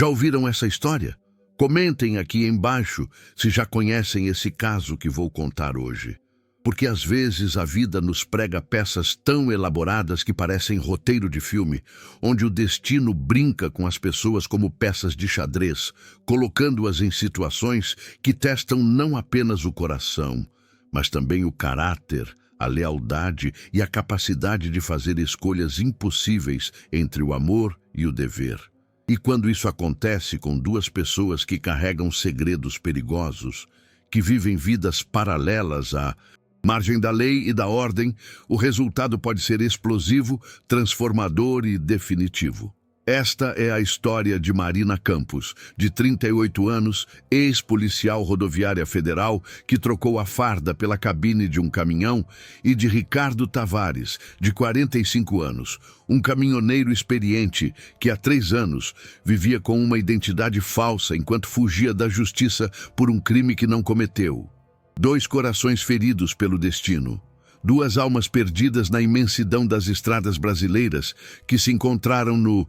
Já ouviram essa história? Comentem aqui embaixo se já conhecem esse caso que vou contar hoje. Porque às vezes a vida nos prega peças tão elaboradas que parecem roteiro de filme, onde o destino brinca com as pessoas como peças de xadrez, colocando-as em situações que testam não apenas o coração, mas também o caráter, a lealdade e a capacidade de fazer escolhas impossíveis entre o amor e o dever. E quando isso acontece com duas pessoas que carregam segredos perigosos, que vivem vidas paralelas à margem da lei e da ordem, o resultado pode ser explosivo, transformador e definitivo. Esta é a história de Marina Campos, de 38 anos, ex-policial rodoviária federal, que trocou a farda pela cabine de um caminhão, e de Ricardo Tavares, de 45 anos, um caminhoneiro experiente que há 3 anos vivia com uma identidade falsa enquanto fugia da justiça por um crime que não cometeu. 2 corações feridos pelo destino. 2 almas perdidas na imensidão das estradas brasileiras que se encontraram no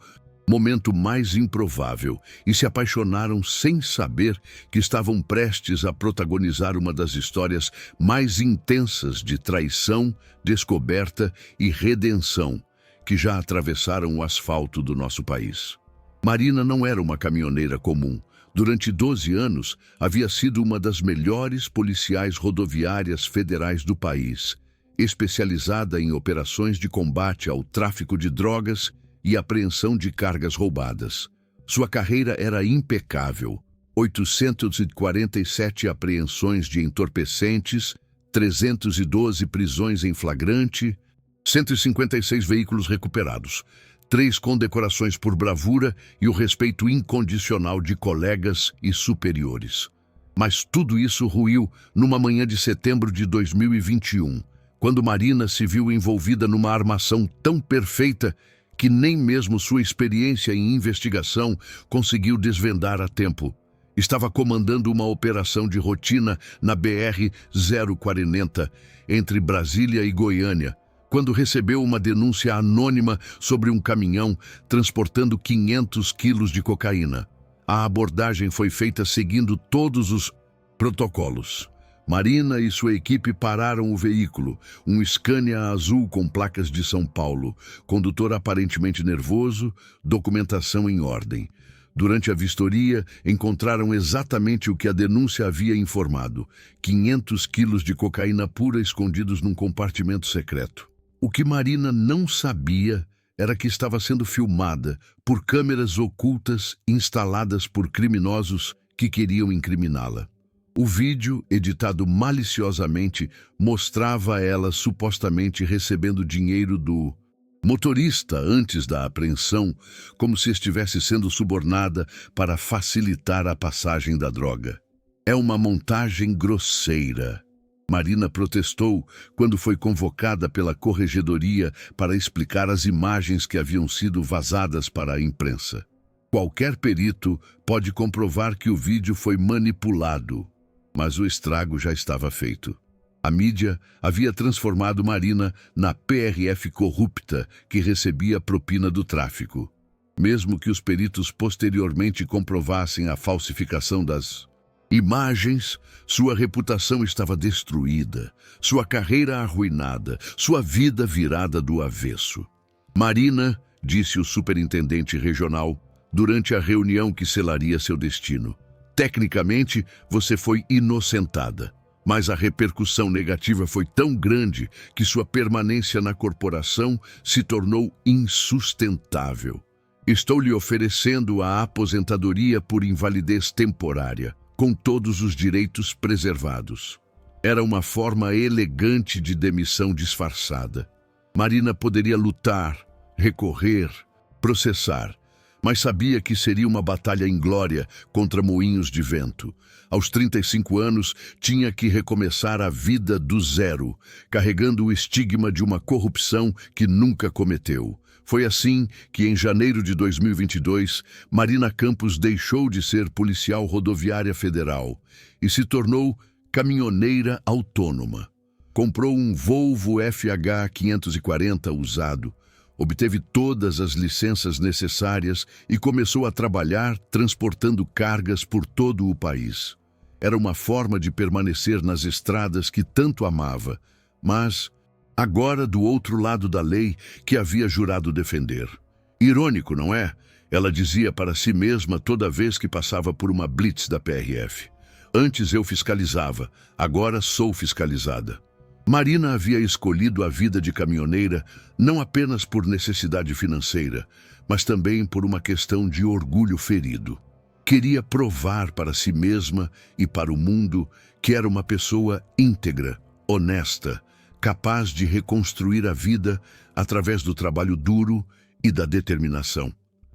momento mais improvável e se apaixonaram sem saber que estavam prestes a protagonizar uma das histórias mais intensas de traição, descoberta e redenção que já atravessaram o asfalto do nosso país. Marina não era uma caminhoneira comum. Durante 12 anos, havia sido uma das melhores policiais rodoviárias federais do país, especializada em operações de combate ao tráfico de drogas e apreensão de cargas roubadas. Sua carreira era impecável: 847 apreensões de entorpecentes, 312 prisões em flagrante, 156 veículos recuperados, 3 condecorações por bravura e o respeito incondicional de colegas e superiores. Mas tudo isso ruiu numa manhã de setembro de 2021, quando Marina se viu envolvida numa armação tão perfeita que nem mesmo sua experiência em investigação conseguiu desvendar a tempo. Estava comandando uma operação de rotina na BR-040, entre Brasília e Goiânia, quando recebeu uma denúncia anônima sobre um caminhão transportando 500 quilos de cocaína. A abordagem foi feita seguindo todos os protocolos. Marina e sua equipe pararam o veículo, um Scania azul com placas de São Paulo, condutor aparentemente nervoso, documentação em ordem. Durante a vistoria, encontraram exatamente o que a denúncia havia informado: 500 quilos de cocaína pura escondidos num compartimento secreto. O que Marina não sabia era que estava sendo filmada por câmeras ocultas instaladas por criminosos que queriam incriminá-la. O vídeo, editado maliciosamente, mostrava ela supostamente recebendo dinheiro do motorista antes da apreensão, como se estivesse sendo subornada para facilitar a passagem da droga. É uma montagem grosseira. Marina protestou quando foi convocada pela corregedoria para explicar as imagens que haviam sido vazadas para a imprensa. Qualquer perito pode comprovar que o vídeo foi manipulado, mas o estrago já estava feito. A mídia havia transformado Marina na PRF corrupta que recebia propina do tráfico. Mesmo que os peritos posteriormente comprovassem a falsificação das imagens, sua reputação estava destruída, sua carreira arruinada, sua vida virada do avesso. Marina, disse o superintendente regional, durante a reunião que selaria seu destino, tecnicamente você foi inocentada, mas a repercussão negativa foi tão grande que sua permanência na corporação se tornou insustentável. Estou lhe oferecendo a aposentadoria por invalidez temporária, com todos os direitos preservados. Era uma forma elegante de demissão disfarçada. Marina poderia lutar, recorrer, processar, mas sabia que seria uma batalha inglória contra moinhos de vento. Aos 35 anos, tinha que recomeçar a vida do zero, carregando o estigma de uma corrupção que nunca cometeu. Foi assim que, em janeiro de 2022, Marina Campos deixou de ser policial rodoviária federal e se tornou caminhoneira autônoma. Comprou um Volvo FH 540 usado, Obteve todas as licenças necessárias e começou a trabalhar transportando cargas por todo o país. Era uma forma de permanecer nas estradas que tanto amava, mas agora do outro lado da lei que havia jurado defender. Irônico, não é? Ela dizia para si mesma toda vez que passava por uma blitz da PRF. Antes eu fiscalizava, agora sou fiscalizada. Marina havia escolhido a vida de caminhoneira não apenas por necessidade financeira, mas também por uma questão de orgulho ferido. Queria provar para si mesma e para o mundo que era uma pessoa íntegra, honesta, capaz de reconstruir a vida através do trabalho duro e da determinação.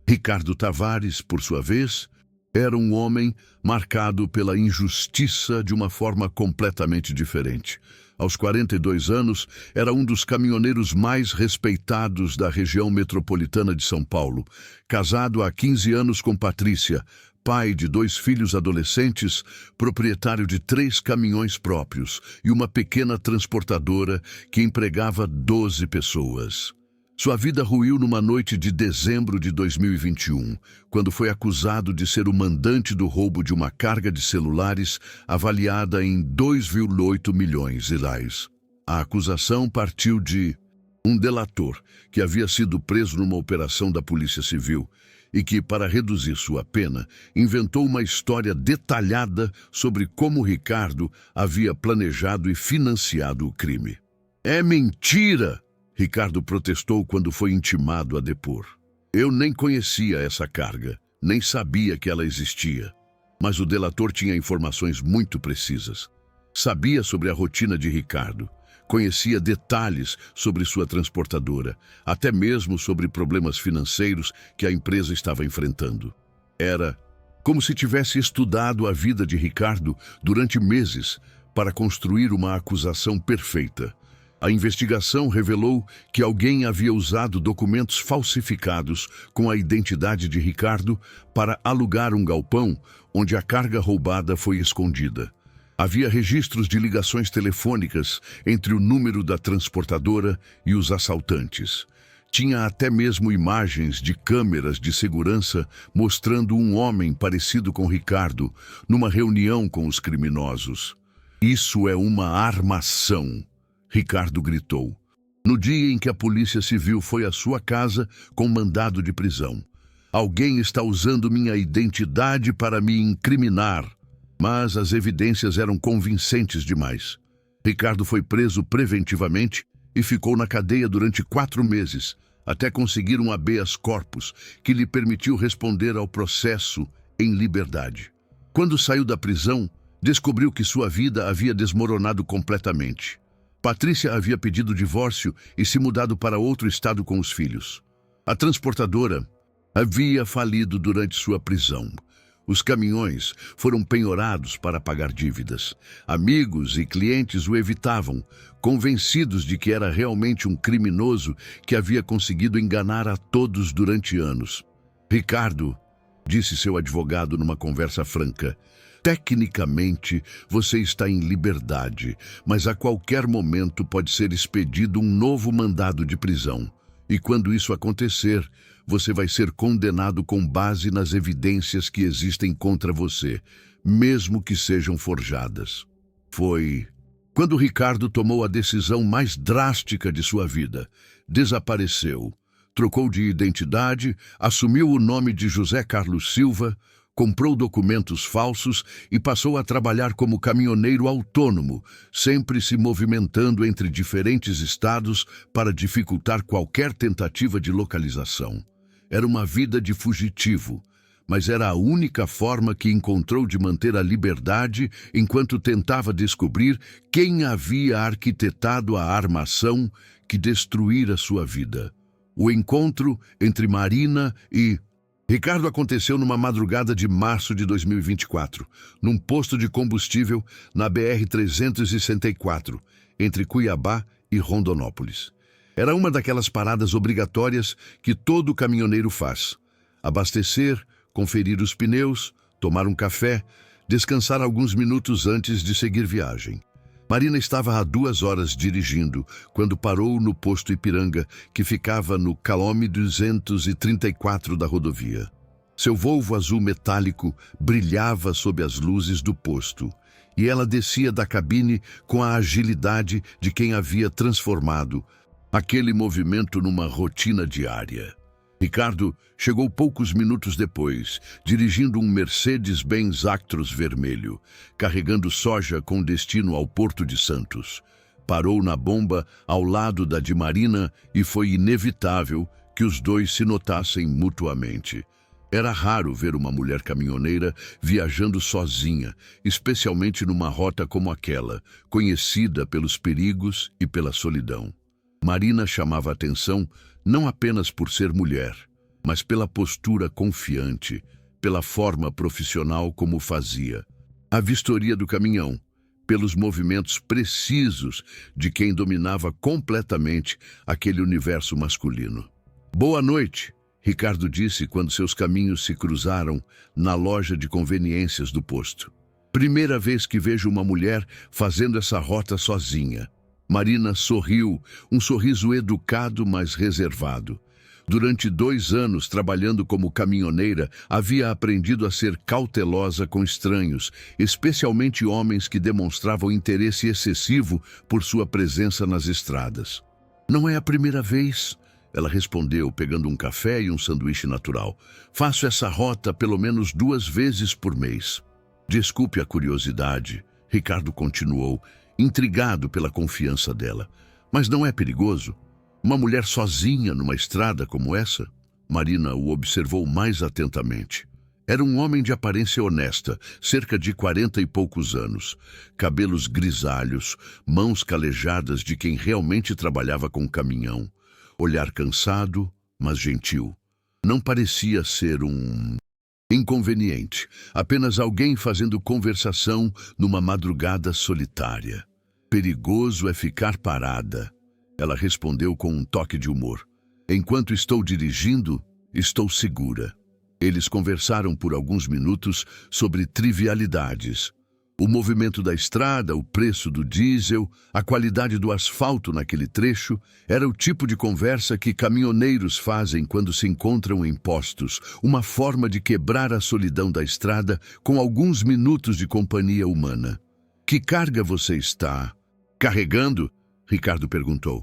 Ricardo Tavares, por sua vez, era um homem marcado pela injustiça de uma forma completamente diferente. Aos 42 anos, era um dos caminhoneiros mais respeitados da região metropolitana de São Paulo. Casado há 15 anos com Patrícia, pai de 2 filhos adolescentes, proprietário de 3 caminhões próprios e uma pequena transportadora que empregava 12 pessoas. Sua vida ruiu numa noite de dezembro de 2021, quando foi acusado de ser o mandante do roubo de uma carga de celulares avaliada em 2,8 milhões de reais. A acusação partiu de um delator que havia sido preso numa operação da Polícia Civil e que, para reduzir sua pena, inventou uma história detalhada sobre como Ricardo havia planejado e financiado o crime. É mentira! Ricardo protestou quando foi intimado a depor. Eu nem conhecia essa carga, nem sabia que ela existia. Mas o delator tinha informações muito precisas. Sabia sobre a rotina de Ricardo, conhecia detalhes sobre sua transportadora, até mesmo sobre problemas financeiros que a empresa estava enfrentando. Era como se tivesse estudado a vida de Ricardo durante meses para construir uma acusação perfeita. A investigação revelou que alguém havia usado documentos falsificados com a identidade de Ricardo para alugar um galpão onde a carga roubada foi escondida. Havia registros de ligações telefônicas entre o número da transportadora e os assaltantes. Tinha até mesmo imagens de câmeras de segurança mostrando um homem parecido com Ricardo numa reunião com os criminosos. Isso é uma armação! Ricardo gritou, no dia em que a Polícia Civil foi à sua casa com mandado de prisão. Alguém está usando minha identidade para me incriminar. Mas as evidências eram convincentes demais. Ricardo foi preso preventivamente e ficou na cadeia durante 4 meses, até conseguir um habeas corpus que lhe permitiu responder ao processo em liberdade. Quando saiu da prisão, descobriu que sua vida havia desmoronado completamente. Patrícia havia pedido divórcio e se mudado para outro estado com os filhos. A transportadora havia falido durante sua prisão. Os caminhões foram penhorados para pagar dívidas. Amigos e clientes o evitavam, convencidos de que era realmente um criminoso que havia conseguido enganar a todos durante anos. Ricardo, disse seu advogado numa conversa franca, tecnicamente, você está em liberdade, mas a qualquer momento pode ser expedido um novo mandado de prisão. E quando isso acontecer, você vai ser condenado com base nas evidências que existem contra você, mesmo que sejam forjadas. Foi quando Ricardo tomou a decisão mais drástica de sua vida. Desapareceu, trocou de identidade, assumiu o nome de José Carlos Silva, comprou documentos falsos e passou a trabalhar como caminhoneiro autônomo, sempre se movimentando entre diferentes estados para dificultar qualquer tentativa de localização. Era uma vida de fugitivo, mas era a única forma que encontrou de manter a liberdade enquanto tentava descobrir quem havia arquitetado a armação que destruíra sua vida. O encontro entre Marina e Ricardo aconteceu numa madrugada de março de 2024, num posto de combustível na BR-364, entre Cuiabá e Rondonópolis. Era uma daquelas paradas obrigatórias que todo caminhoneiro faz. Abastecer, conferir os pneus, tomar um café, descansar alguns minutos antes de seguir viagem. Marina estava há 2 horas dirigindo, quando parou no posto Ipiranga, que ficava no quilômetro 234 da rodovia. Seu Volvo azul metálico brilhava sob as luzes do posto, e ela descia da cabine com a agilidade de quem havia transformado aquele movimento numa rotina diária. Ricardo chegou poucos minutos depois, dirigindo um Mercedes-Benz Actros vermelho, carregando soja com destino ao Porto de Santos. Parou na bomba ao lado da de Marina e foi inevitável que os dois se notassem mutuamente. Era raro ver uma mulher caminhoneira viajando sozinha, especialmente numa rota como aquela, conhecida pelos perigos e pela solidão. Marina chamava atenção não apenas por ser mulher, mas pela postura confiante, pela forma profissional como fazia. A vistoria do caminhão, pelos movimentos precisos de quem dominava completamente aquele universo masculino. "Boa noite", Ricardo disse quando seus caminhos se cruzaram na loja de conveniências do posto. "Primeira vez que vejo uma mulher fazendo essa rota sozinha." Marina sorriu, um sorriso educado, mas reservado. Durante 2 anos trabalhando como caminhoneira, havia aprendido a ser cautelosa com estranhos, especialmente homens que demonstravam interesse excessivo por sua presença nas estradas. "Não é a primeira vez", ela respondeu, pegando um café e um sanduíche natural. "Faço essa rota pelo menos 2 vezes por mês." "Desculpe a curiosidade", Ricardo continuou, intrigado pela confiança dela. "Mas não é perigoso? Uma mulher sozinha numa estrada como essa?" Marina o observou mais atentamente. Era um homem de aparência honesta, cerca de 40 e poucos anos. Cabelos grisalhos, mãos calejadas de quem realmente trabalhava com caminhão. Olhar cansado, mas gentil. Não parecia ser um inconveniente, apenas alguém fazendo conversação numa madrugada solitária. "Perigoso é ficar parada", ela respondeu com um toque de humor. "Enquanto estou dirigindo, estou segura." Eles conversaram por alguns minutos sobre trivialidades. O movimento da estrada, o preço do diesel, a qualidade do asfalto naquele trecho, era o tipo de conversa que caminhoneiros fazem quando se encontram em postos, uma forma de quebrar a solidão da estrada com alguns minutos de companhia humana. "Que carga você está carregando?" Ricardo perguntou.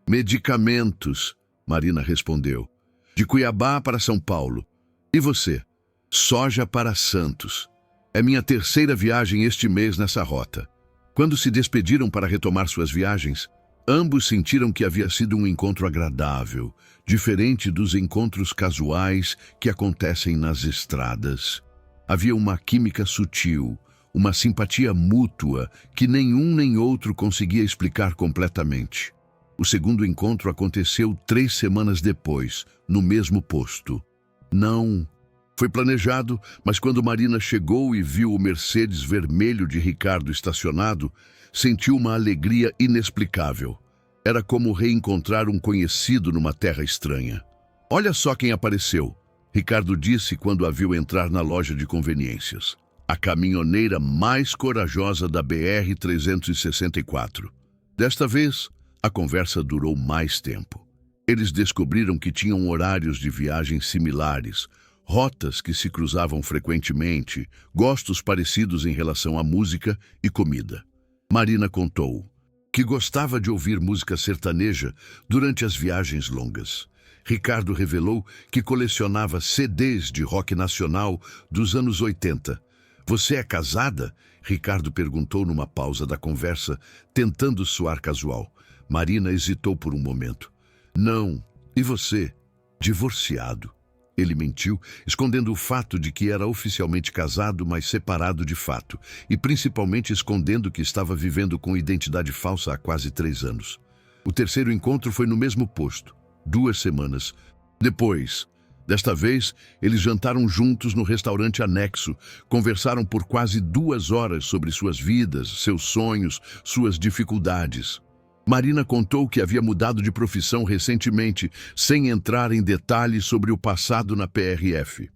"Medicamentos", Marina respondeu. "De Cuiabá para São Paulo. E você?" "Soja para Santos. É minha 3ª viagem este mês nessa rota." Quando se despediram para retomar suas viagens, ambos sentiram que havia sido um encontro agradável, diferente dos encontros casuais que acontecem nas estradas. Havia uma química sutil, uma simpatia mútua que nenhum nem outro conseguia explicar completamente. O segundo encontro aconteceu 3 semanas depois, no mesmo posto. Não foi planejado, mas quando Marina chegou e viu o Mercedes vermelho de Ricardo estacionado, sentiu uma alegria inexplicável. Era como reencontrar um conhecido numa terra estranha. "Olha só quem apareceu", Ricardo disse quando a viu entrar na loja de conveniências. A caminhoneira mais corajosa da BR-364. Desta vez, a conversa durou mais tempo. Eles descobriram que tinham horários de viagem similares, rotas que se cruzavam frequentemente, gostos parecidos em relação à música e comida. Marina contou que gostava de ouvir música sertaneja durante as viagens longas. Ricardo revelou que colecionava CDs de rock nacional dos anos 80. "Você é casada?" Ricardo perguntou numa pausa da conversa, tentando soar casual. Marina hesitou por um momento. "Não. E você?" "Divorciado." Ele mentiu, escondendo o fato de que era oficialmente casado, mas separado de fato, e principalmente escondendo que estava vivendo com identidade falsa há quase 3 anos. O terceiro encontro foi no mesmo posto, 2 semanas depois. Desta vez, eles jantaram juntos no restaurante anexo, conversaram por quase 2 horas sobre suas vidas, seus sonhos, suas dificuldades. Marina contou que havia mudado de profissão recentemente, sem entrar em detalhes sobre o passado na PRF.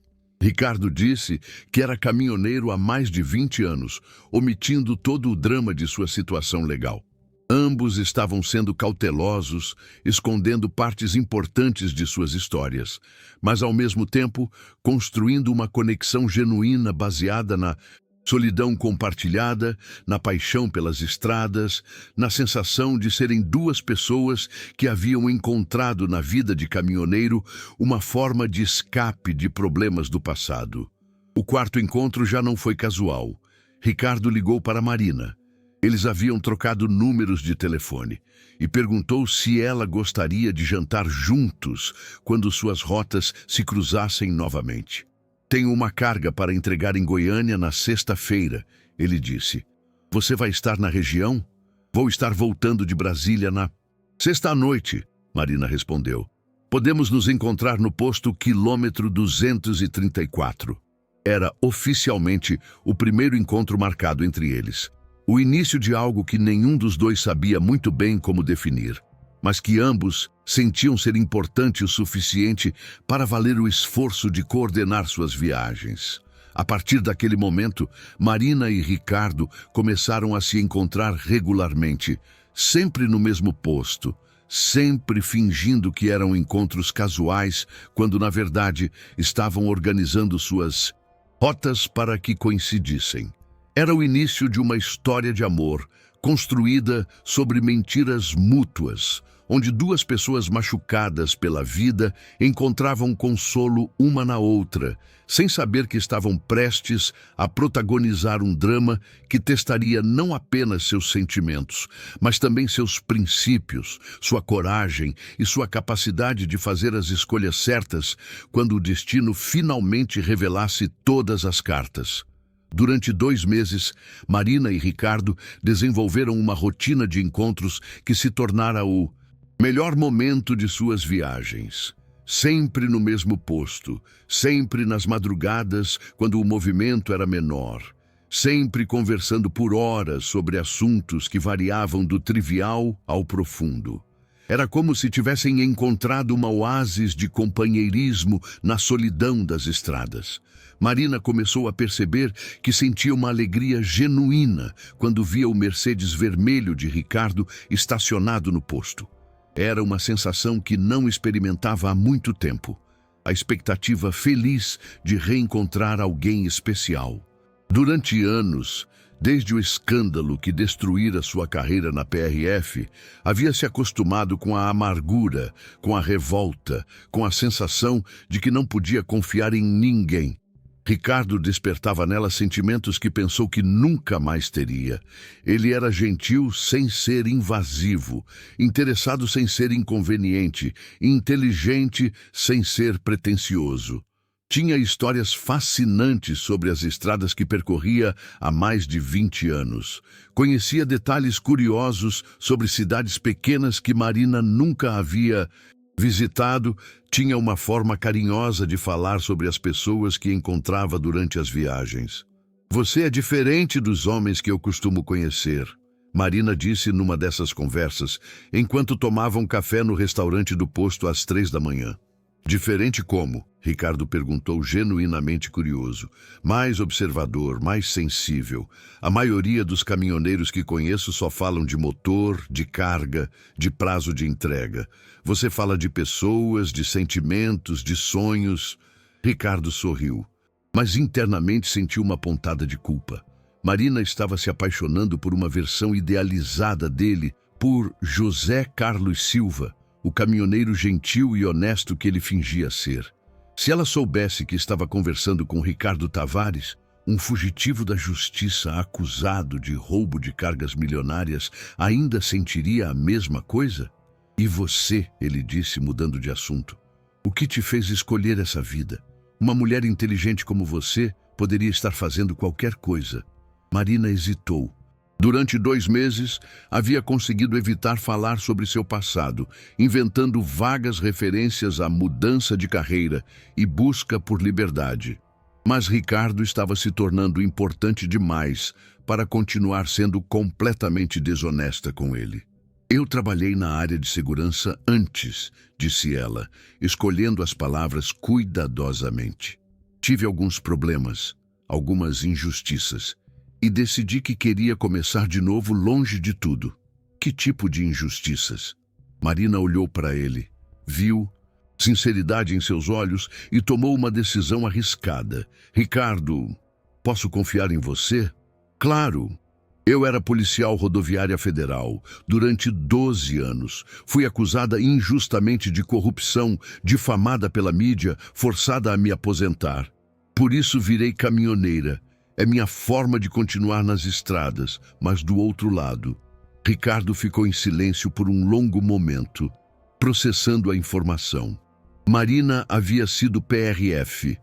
Ricardo disse que era caminhoneiro há mais de 20 anos, omitindo todo o drama de sua situação legal. Ambos estavam sendo cautelosos, escondendo partes importantes de suas histórias, mas ao mesmo tempo construindo uma conexão genuína baseada na solidão compartilhada, na paixão pelas estradas, na sensação de serem duas pessoas que haviam encontrado na vida de caminhoneiro uma forma de escape de problemas do passado. O quarto encontro já não foi casual. Ricardo ligou para Marina. Eles haviam trocado números de telefone e perguntou se ela gostaria de jantar juntos quando suas rotas se cruzassem novamente. Tenho uma carga para entregar em Goiânia na sexta-feira, ele disse. Você vai estar na região? Vou estar voltando de Brasília na sexta à noite, Marina respondeu. Podemos nos encontrar no posto quilômetro 234. Era oficialmente o primeiro encontro marcado entre eles. O início de algo que nenhum dos dois sabia muito bem como definir, mas que ambos sentiam ser importante o suficiente para valer o esforço de coordenar suas viagens. A partir daquele momento, Marina e Ricardo começaram a se encontrar regularmente, sempre no mesmo posto, sempre fingindo que eram encontros casuais, quando na verdade estavam organizando suas rotas para que coincidissem. Era o início de uma história de amor, construída sobre mentiras mútuas, onde duas pessoas machucadas pela vida encontravam consolo uma na outra, sem saber que estavam prestes a protagonizar um drama que testaria não apenas seus sentimentos, mas também seus princípios, sua coragem e sua capacidade de fazer as escolhas certas quando o destino finalmente revelasse todas as cartas. Durante 2 meses, Marina e Ricardo desenvolveram uma rotina de encontros que se tornara o melhor momento de suas viagens. Sempre no mesmo posto, sempre nas madrugadas, quando o movimento era menor. Sempre conversando por horas sobre assuntos que variavam do trivial ao profundo. Era como se tivessem encontrado uma oásis de companheirismo na solidão das estradas. Marina começou a perceber que sentia uma alegria genuína quando via o Mercedes vermelho de Ricardo estacionado no posto. Era uma sensação que não experimentava há muito tempo. A expectativa feliz de reencontrar alguém especial. Durante anos, desde o escândalo que destruíra sua carreira na PRF, havia se acostumado com a amargura, com a revolta, com a sensação de que não podia confiar em ninguém. Ricardo despertava nela sentimentos que pensou que nunca mais teria. Ele era gentil sem ser invasivo, interessado sem ser inconveniente, inteligente sem ser pretensioso. Tinha histórias fascinantes sobre as estradas que percorria há mais de 20 anos. Conhecia detalhes curiosos sobre cidades pequenas que Marina nunca havia visitado. Tinha uma forma carinhosa de falar sobre as pessoas que encontrava durante as viagens. Você é diferente dos homens que eu costumo conhecer, Marina disse numa dessas conversas, enquanto tomavam café no restaurante do posto às 3 da manhã. Diferente como? Ricardo perguntou, genuinamente curioso. Mais observador, mais sensível. A maioria dos caminhoneiros que conheço só falam de motor, de carga, de prazo de entrega. Você fala de pessoas, de sentimentos, de sonhos. Ricardo sorriu, mas internamente sentiu uma pontada de culpa. Marina estava se apaixonando por uma versão idealizada dele, por José Carlos Silva, o caminhoneiro gentil e honesto que ele fingia ser. Se ela soubesse que estava conversando com Ricardo Tavares, um fugitivo da justiça acusado de roubo de cargas milionárias, ainda sentiria a mesma coisa? E você, ele disse, mudando de assunto, o que te fez escolher essa vida? Uma mulher inteligente como você poderia estar fazendo qualquer coisa. Marina hesitou. Durante 2 meses, havia conseguido evitar falar sobre seu passado, inventando vagas referências à mudança de carreira e busca por liberdade. Mas Ricardo estava se tornando importante demais para continuar sendo completamente desonesta com ele. Eu trabalhei na área de segurança antes, disse ela, escolhendo as palavras cuidadosamente. Tive alguns problemas, algumas injustiças, e decidi que queria começar de novo longe de tudo. Que tipo de injustiças? Marina olhou para ele, viu sinceridade em seus olhos e tomou uma decisão arriscada. Ricardo, posso confiar em você? Claro. Eu era policial rodoviária federal durante 12 anos. Fui acusada injustamente de corrupção, difamada pela mídia, forçada a me aposentar. Por isso virei caminhoneira. É minha forma de continuar nas estradas, mas do outro lado. Ricardo ficou em silêncio por um longo momento, processando a informação. Marina havia sido PRF.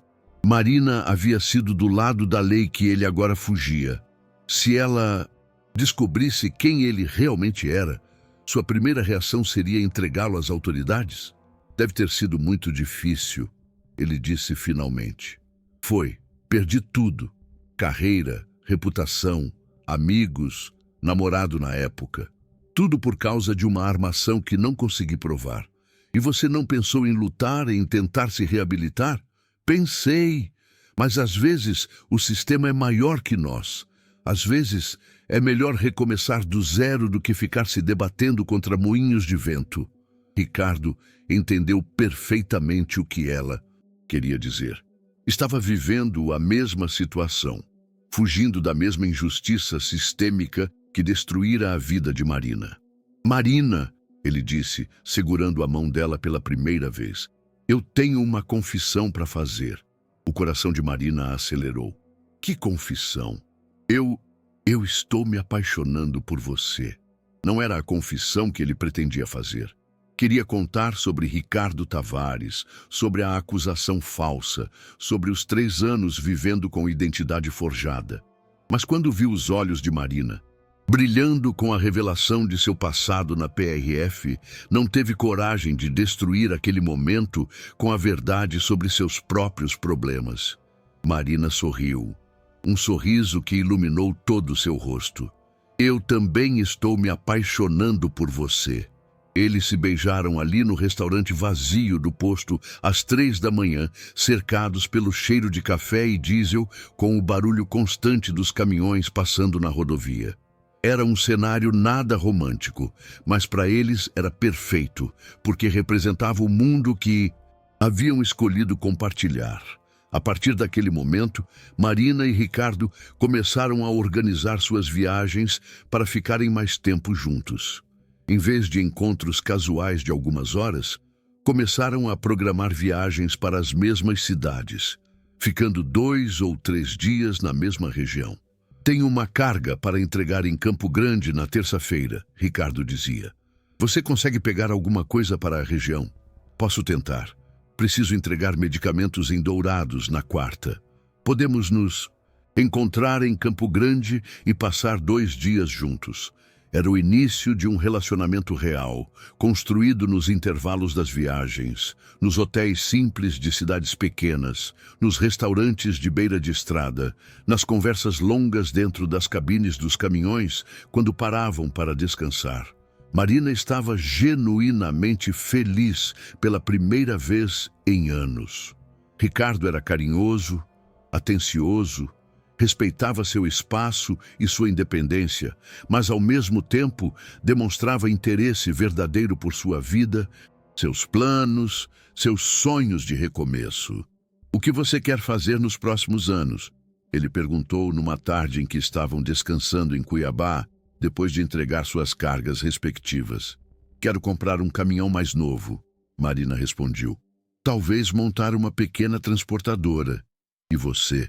Marina havia sido do lado da lei que ele agora fugia. Se ela descobrisse quem ele realmente era, sua primeira reação seria entregá-lo às autoridades? Deve ter sido muito difícil, ele disse finalmente. Foi. Perdi tudo. Carreira, reputação, amigos, namorado na época. Tudo por causa de uma armação que não consegui provar. E você não pensou em lutar, em tentar se reabilitar? Pensei. Mas às vezes o sistema é maior que nós. Às vezes é melhor recomeçar do zero do que ficar se debatendo contra moinhos de vento. Ricardo entendeu perfeitamente o que ela queria dizer. Estava vivendo a mesma situação, fugindo da mesma injustiça sistêmica que destruíra a vida de Marina. Marina, ele disse, segurando a mão dela pela primeira vez, eu tenho uma confissão para fazer. O coração de Marina acelerou. Que confissão? Eu estou me apaixonando por você. Não era a confissão que ele pretendia fazer. Queria contar sobre Ricardo Tavares, sobre a acusação falsa, sobre os 3 anos vivendo com identidade forjada. Mas quando viu os olhos de Marina, brilhando com a revelação de seu passado na PRF, não teve coragem de destruir aquele momento com a verdade sobre seus próprios problemas. Marina sorriu. Um sorriso que iluminou todo o seu rosto. Eu também estou me apaixonando por você. Eles se beijaram ali no restaurante vazio do posto às 3 da manhã, cercados pelo cheiro de café e diesel, com o barulho constante dos caminhões passando na rodovia. Era um cenário nada romântico, mas para eles era perfeito, porque representava o mundo que haviam escolhido compartilhar. A partir daquele momento, Marina e Ricardo começaram a organizar suas viagens para ficarem mais tempo juntos. Em vez de encontros casuais de algumas horas, começaram a programar viagens para as mesmas cidades, ficando 2 ou 3 dias na mesma região. Tenho uma carga para entregar em Campo Grande na terça-feira, Ricardo dizia. Você consegue pegar alguma coisa para a região? Posso tentar. Preciso entregar medicamentos em Dourados na quarta. Podemos nos encontrar em Campo Grande e passar 2 dias juntos. Era o início de um relacionamento real, construído nos intervalos das viagens, nos hotéis simples de cidades pequenas, nos restaurantes de beira de estrada, nas conversas longas dentro das cabines dos caminhões quando paravam para descansar. Marina estava genuinamente feliz pela primeira vez em anos. Ricardo era carinhoso, atencioso, respeitava seu espaço e sua independência, mas ao mesmo tempo demonstrava interesse verdadeiro por sua vida, seus planos, seus sonhos de recomeço. O que você quer fazer nos próximos anos? Ele perguntou numa tarde em que estavam descansando em Cuiabá, depois de entregar suas cargas respectivas. Quero comprar um caminhão mais novo, Marina respondeu. Talvez montar uma pequena transportadora. E você?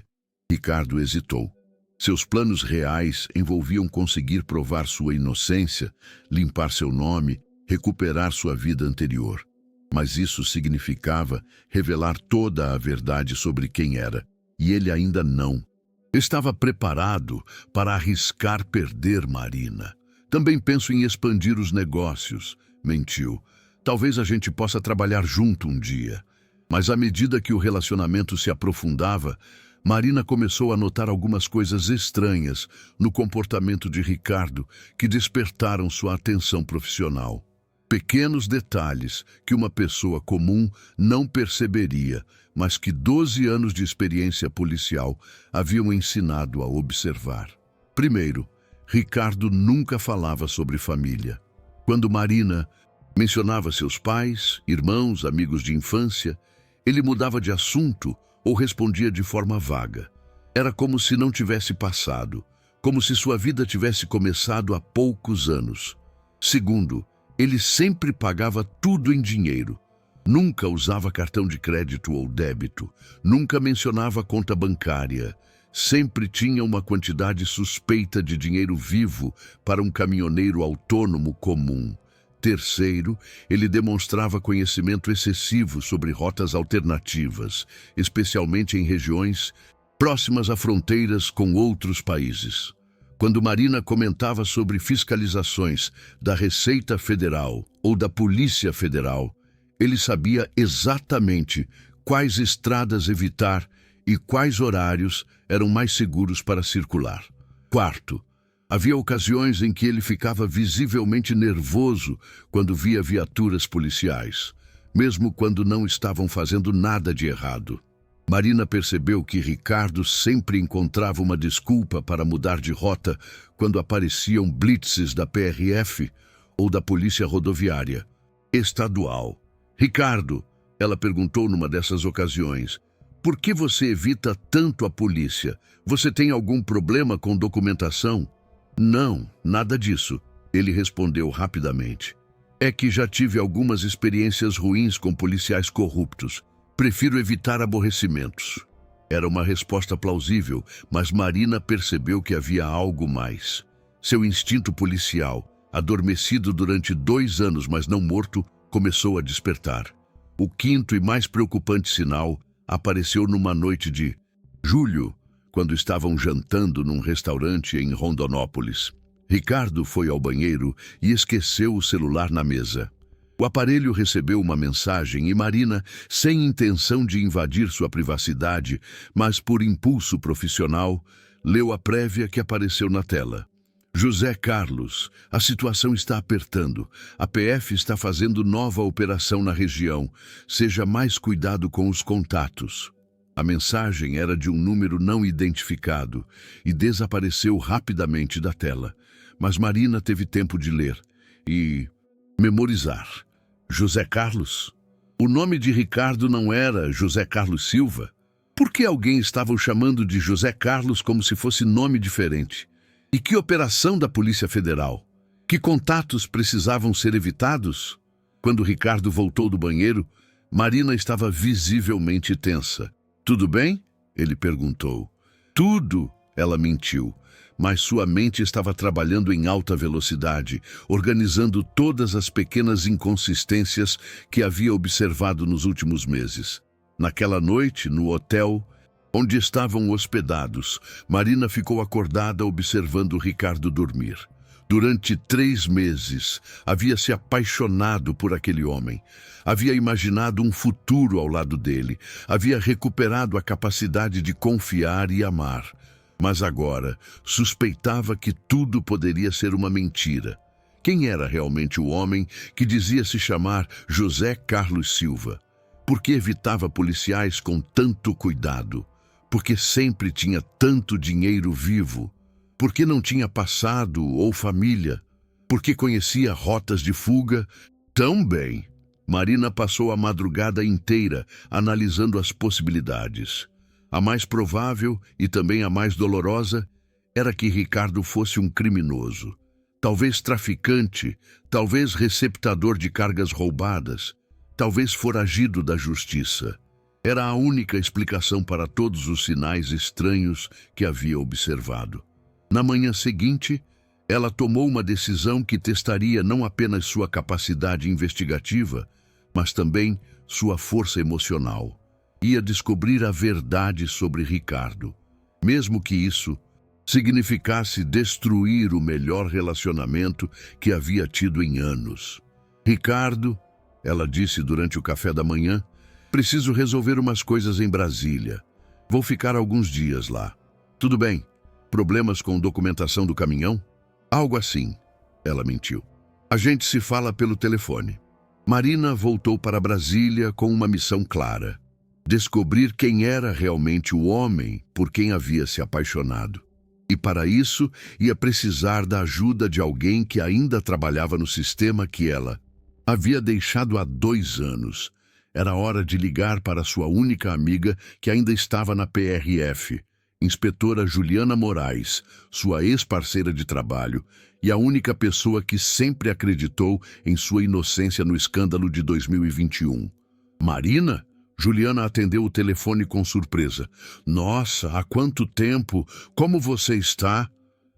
Ricardo hesitou. Seus planos reais envolviam conseguir provar sua inocência, limpar seu nome, recuperar sua vida anterior. Mas isso significava revelar toda a verdade sobre quem era, e ele ainda não. Estava preparado para arriscar perder Marina. Também penso em expandir os negócios, mentiu. Talvez a gente possa trabalhar junto um dia. Mas à medida que o relacionamento se aprofundava, Marina começou a notar algumas coisas estranhas no comportamento de Ricardo que despertaram sua atenção profissional. Pequenos detalhes que uma pessoa comum não perceberia, mas que 12 anos de experiência policial haviam ensinado a observar. Primeiro, Ricardo nunca falava sobre família. Quando Marina mencionava seus pais, irmãos, amigos de infância, ele mudava de assunto ou respondia de forma vaga. Era como se não tivesse passado, como se sua vida tivesse começado há poucos anos. Segundo, ele sempre pagava tudo em dinheiro. Nunca usava cartão de crédito ou débito, nunca mencionava conta bancária. Sempre tinha uma quantidade suspeita de dinheiro vivo para um caminhoneiro autônomo comum. Terceiro, ele demonstrava conhecimento excessivo sobre rotas alternativas, especialmente em regiões próximas a fronteiras com outros países. Quando Marina comentava sobre fiscalizações da Receita Federal ou da Polícia Federal, ele sabia exatamente quais estradas evitar e quais horários eram mais seguros para circular. Quarto, havia ocasiões em que ele ficava visivelmente nervoso quando via viaturas policiais, mesmo quando não estavam fazendo nada de errado. Marina percebeu que Ricardo sempre encontrava uma desculpa para mudar de rota quando apareciam blitzes da PRF ou da Polícia Rodoviária Estadual. Ricardo, ela perguntou numa dessas ocasiões, por que você evita tanto a polícia? Você tem algum problema com documentação? Não, nada disso, ele respondeu rapidamente. É que já tive algumas experiências ruins com policiais corruptos. Prefiro evitar aborrecimentos. Era uma resposta plausível, mas Marina percebeu que havia algo mais. Seu instinto policial, adormecido durante 2 anos, mas não morto, começou a despertar. O quinto e mais preocupante sinal apareceu numa noite de julho, quando estavam jantando num restaurante em Rondonópolis. Ricardo foi ao banheiro e esqueceu o celular na mesa. O aparelho recebeu uma mensagem e Marina, sem intenção de invadir sua privacidade, mas por impulso profissional, leu a prévia que apareceu na tela. José Carlos, a situação está apertando. A PF está fazendo nova operação na região. Seja mais cuidado com os contatos. A mensagem era de um número não identificado e desapareceu rapidamente da tela. Mas Marina teve tempo de ler e memorizar. José Carlos? O nome de Ricardo não era José Carlos Silva? Por que alguém estava o chamando de José Carlos como se fosse nome diferente? E que operação da Polícia Federal? Que contatos precisavam ser evitados? Quando Ricardo voltou do banheiro, Marina estava visivelmente tensa. Tudo bem? Ele perguntou. Tudo, ela mentiu. Mas sua mente estava trabalhando em alta velocidade, organizando todas as pequenas inconsistências que havia observado nos últimos meses. Naquela noite, no hotel onde estavam hospedados, Marina ficou acordada observando Ricardo dormir. Durante 3 meses, havia se apaixonado por aquele homem. Havia imaginado um futuro ao lado dele. Havia recuperado a capacidade de confiar e amar. Mas agora, suspeitava que tudo poderia ser uma mentira. Quem era realmente o homem que dizia se chamar José Carlos Silva? Por que evitava policiais com tanto cuidado? Por que sempre tinha tanto dinheiro vivo? Por que não tinha passado ou família? Por que conhecia rotas de fuga tão bem? Marina passou a madrugada inteira analisando as possibilidades. A mais provável, e também a mais dolorosa, era que Ricardo fosse um criminoso. Talvez traficante, talvez receptador de cargas roubadas, talvez foragido da justiça. Era a única explicação para todos os sinais estranhos que havia observado. Na manhã seguinte, ela tomou uma decisão que testaria não apenas sua capacidade investigativa, mas também sua força emocional. Ia descobrir a verdade sobre Ricardo, mesmo que isso significasse destruir o melhor relacionamento que havia tido em anos. Ricardo, ela disse durante o café da manhã, preciso resolver umas coisas em Brasília. Vou ficar alguns dias lá. Tudo bem? Problemas com documentação do caminhão? Algo assim, ela mentiu. A gente se fala pelo telefone. Marina voltou para Brasília com uma missão clara: descobrir quem era realmente o homem por quem havia se apaixonado. E para isso, ia precisar da ajuda de alguém que ainda trabalhava no sistema que ela havia deixado há 2 anos. Era hora de ligar para sua única amiga que ainda estava na PRF, inspetora Juliana Moraes, sua ex-parceira de trabalho e a única pessoa que sempre acreditou em sua inocência no escândalo de 2021. Marina? Juliana atendeu o telefone com surpresa. Nossa, há quanto tempo? Como você está?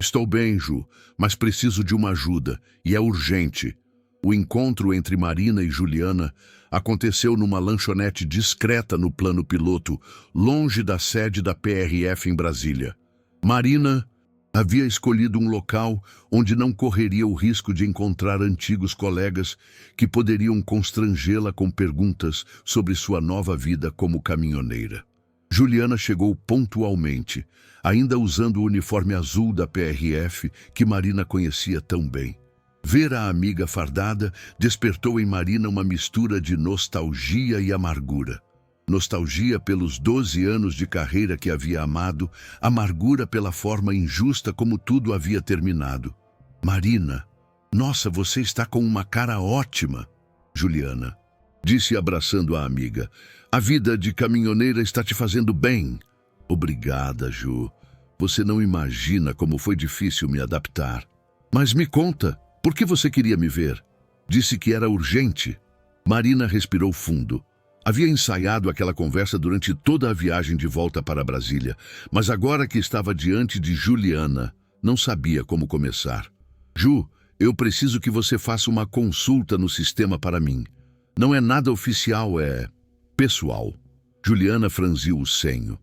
Estou bem, Ju, mas preciso de uma ajuda, e é urgente. O encontro entre Marina e Juliana aconteceu numa lanchonete discreta no plano piloto, longe da sede da PRF em Brasília. Marina havia escolhido um local onde não correria o risco de encontrar antigos colegas que poderiam constrangê-la com perguntas sobre sua nova vida como caminhoneira. Juliana chegou pontualmente, ainda usando o uniforme azul da PRF que Marina conhecia tão bem. Ver a amiga fardada despertou em Marina uma mistura de nostalgia e amargura. Nostalgia pelos 12 anos de carreira que havia amado, amargura pela forma injusta como tudo havia terminado. Marina, nossa, você está com uma cara ótima. Juliana disse abraçando a amiga. A vida de caminhoneira está te fazendo bem. Obrigada, Ju. Você não imagina como foi difícil me adaptar. Mas me conta, por que você queria me ver? Disse que era urgente. Marina respirou fundo. Havia ensaiado aquela conversa durante toda a viagem de volta para Brasília, mas agora que estava diante de Juliana, não sabia como começar. Ju, eu preciso que você faça uma consulta no sistema para mim. Não é nada oficial, é pessoal. Juliana franziu o senho.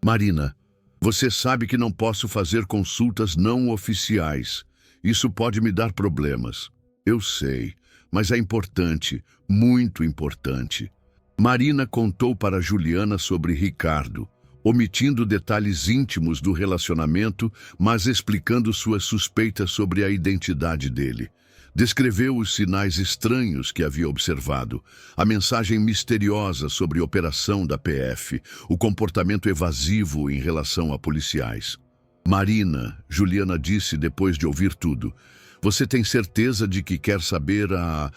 Marina, você sabe que não posso fazer consultas não oficiais. Isso pode me dar problemas. Eu sei, mas é importante, muito importante. Marina contou para Juliana sobre Ricardo, omitindo detalhes íntimos do relacionamento, mas explicando suas suspeitas sobre a identidade dele. Descreveu os sinais estranhos que havia observado, a mensagem misteriosa sobre a operação da PF, o comportamento evasivo em relação a policiais. Marina, Juliana disse depois de ouvir tudo, você tem certeza de que quer saber a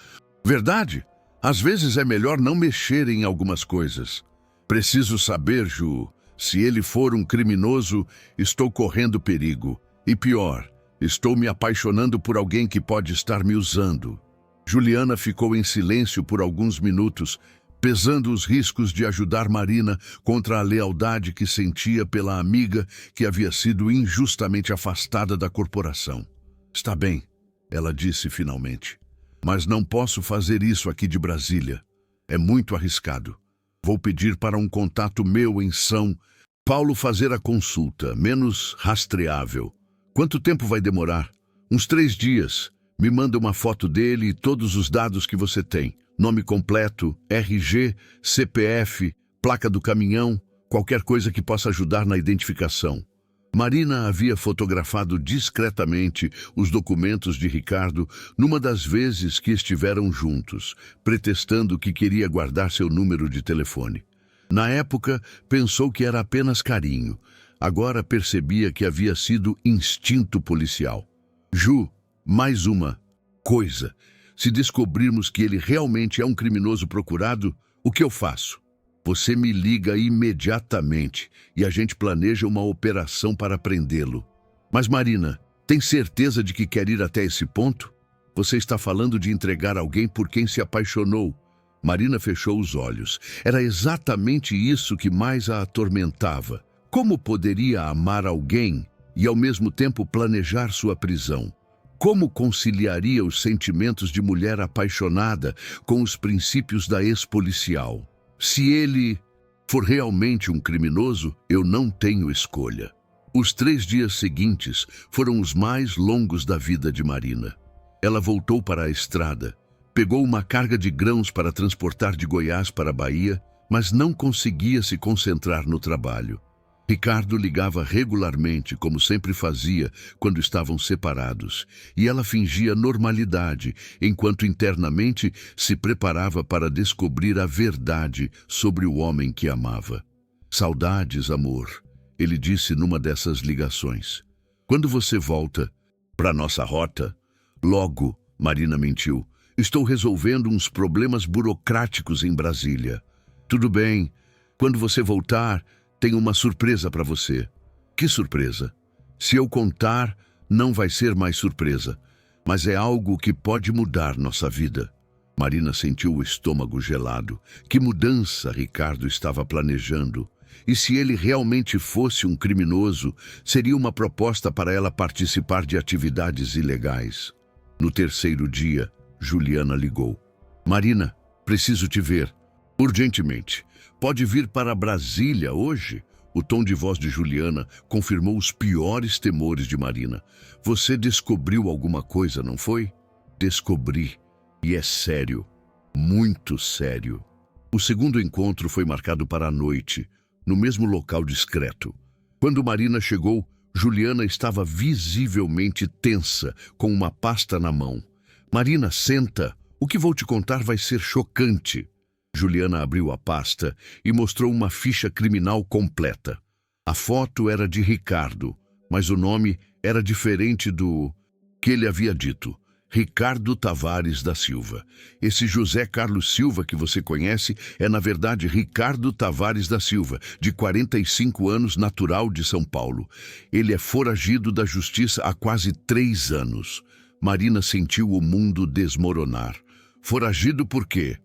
verdade? Às vezes é melhor não mexer em algumas coisas. Preciso saber, Ju, se ele for um criminoso, estou correndo perigo. E pior, estou me apaixonando por alguém que pode estar me usando. Juliana ficou em silêncio por alguns minutos, pesando os riscos de ajudar Marina contra a lealdade que sentia pela amiga que havia sido injustamente afastada da corporação. Está bem, ela disse finalmente. Mas não posso fazer isso aqui de Brasília. É muito arriscado. Vou pedir para um contato meu em São Paulo fazer a consulta, menos rastreável. Quanto tempo vai demorar? Uns 3 dias. Me manda uma foto dele e todos os dados que você tem. Nome completo, RG, CPF, placa do caminhão, qualquer coisa que possa ajudar na identificação. Marina havia fotografado discretamente os documentos de Ricardo numa das vezes que estiveram juntos, pretextando que queria guardar seu número de telefone. Na época, pensou que era apenas carinho. Agora percebia que havia sido instinto policial. Ju, mais uma coisa. Se descobrirmos que ele realmente é um criminoso procurado, o que eu faço? Você me liga imediatamente e a gente planeja uma operação para prendê-lo. Mas Marina, tem certeza de que quer ir até esse ponto? Você está falando de entregar alguém por quem se apaixonou. Marina fechou os olhos. Era exatamente isso que mais a atormentava. Como poderia amar alguém e ao mesmo tempo planejar sua prisão? Como conciliaria os sentimentos de mulher apaixonada com os princípios da ex-policial? Se ele for realmente um criminoso, eu não tenho escolha. Os 3 dias seguintes foram os mais longos da vida de Marina. Ela voltou para a estrada, pegou uma carga de grãos para transportar de Goiás para a Bahia, mas não conseguia se concentrar no trabalho. Ricardo ligava regularmente, como sempre fazia quando estavam separados, e ela fingia normalidade, enquanto internamente se preparava para descobrir a verdade sobre o homem que amava. Saudades, amor, ele disse numa dessas ligações. Quando você volta para nossa rota? Logo, Marina mentiu. Estou resolvendo uns problemas burocráticos em Brasília. Tudo bem. Quando você voltar, tenho uma surpresa para você. Que surpresa? Se eu contar, não vai ser mais surpresa, mas é algo que pode mudar nossa vida. Marina sentiu o estômago gelado. Que mudança Ricardo estava planejando? E se ele realmente fosse um criminoso, seria uma proposta para ela participar de atividades ilegais. No terceiro dia, Juliana ligou. Marina, preciso te ver. Urgentemente. Pode vir para Brasília hoje? O tom de voz de Juliana confirmou os piores temores de Marina. Você descobriu alguma coisa, não foi? Descobri. E é sério. Muito sério. O segundo encontro foi marcado para a noite, no mesmo local discreto. Quando Marina chegou, Juliana estava visivelmente tensa, com uma pasta na mão. Marina, senta. O que vou te contar vai ser chocante. Juliana abriu a pasta e mostrou uma ficha criminal completa. A foto era de Ricardo, mas o nome era diferente do que ele havia dito. Ricardo Tavares da Silva. Esse José Carlos Silva que você conhece é, na verdade, Ricardo Tavares da Silva, de 45 anos, natural de São Paulo. Ele é foragido da justiça há quase 3 anos. Marina sentiu o mundo desmoronar. Foragido por quê?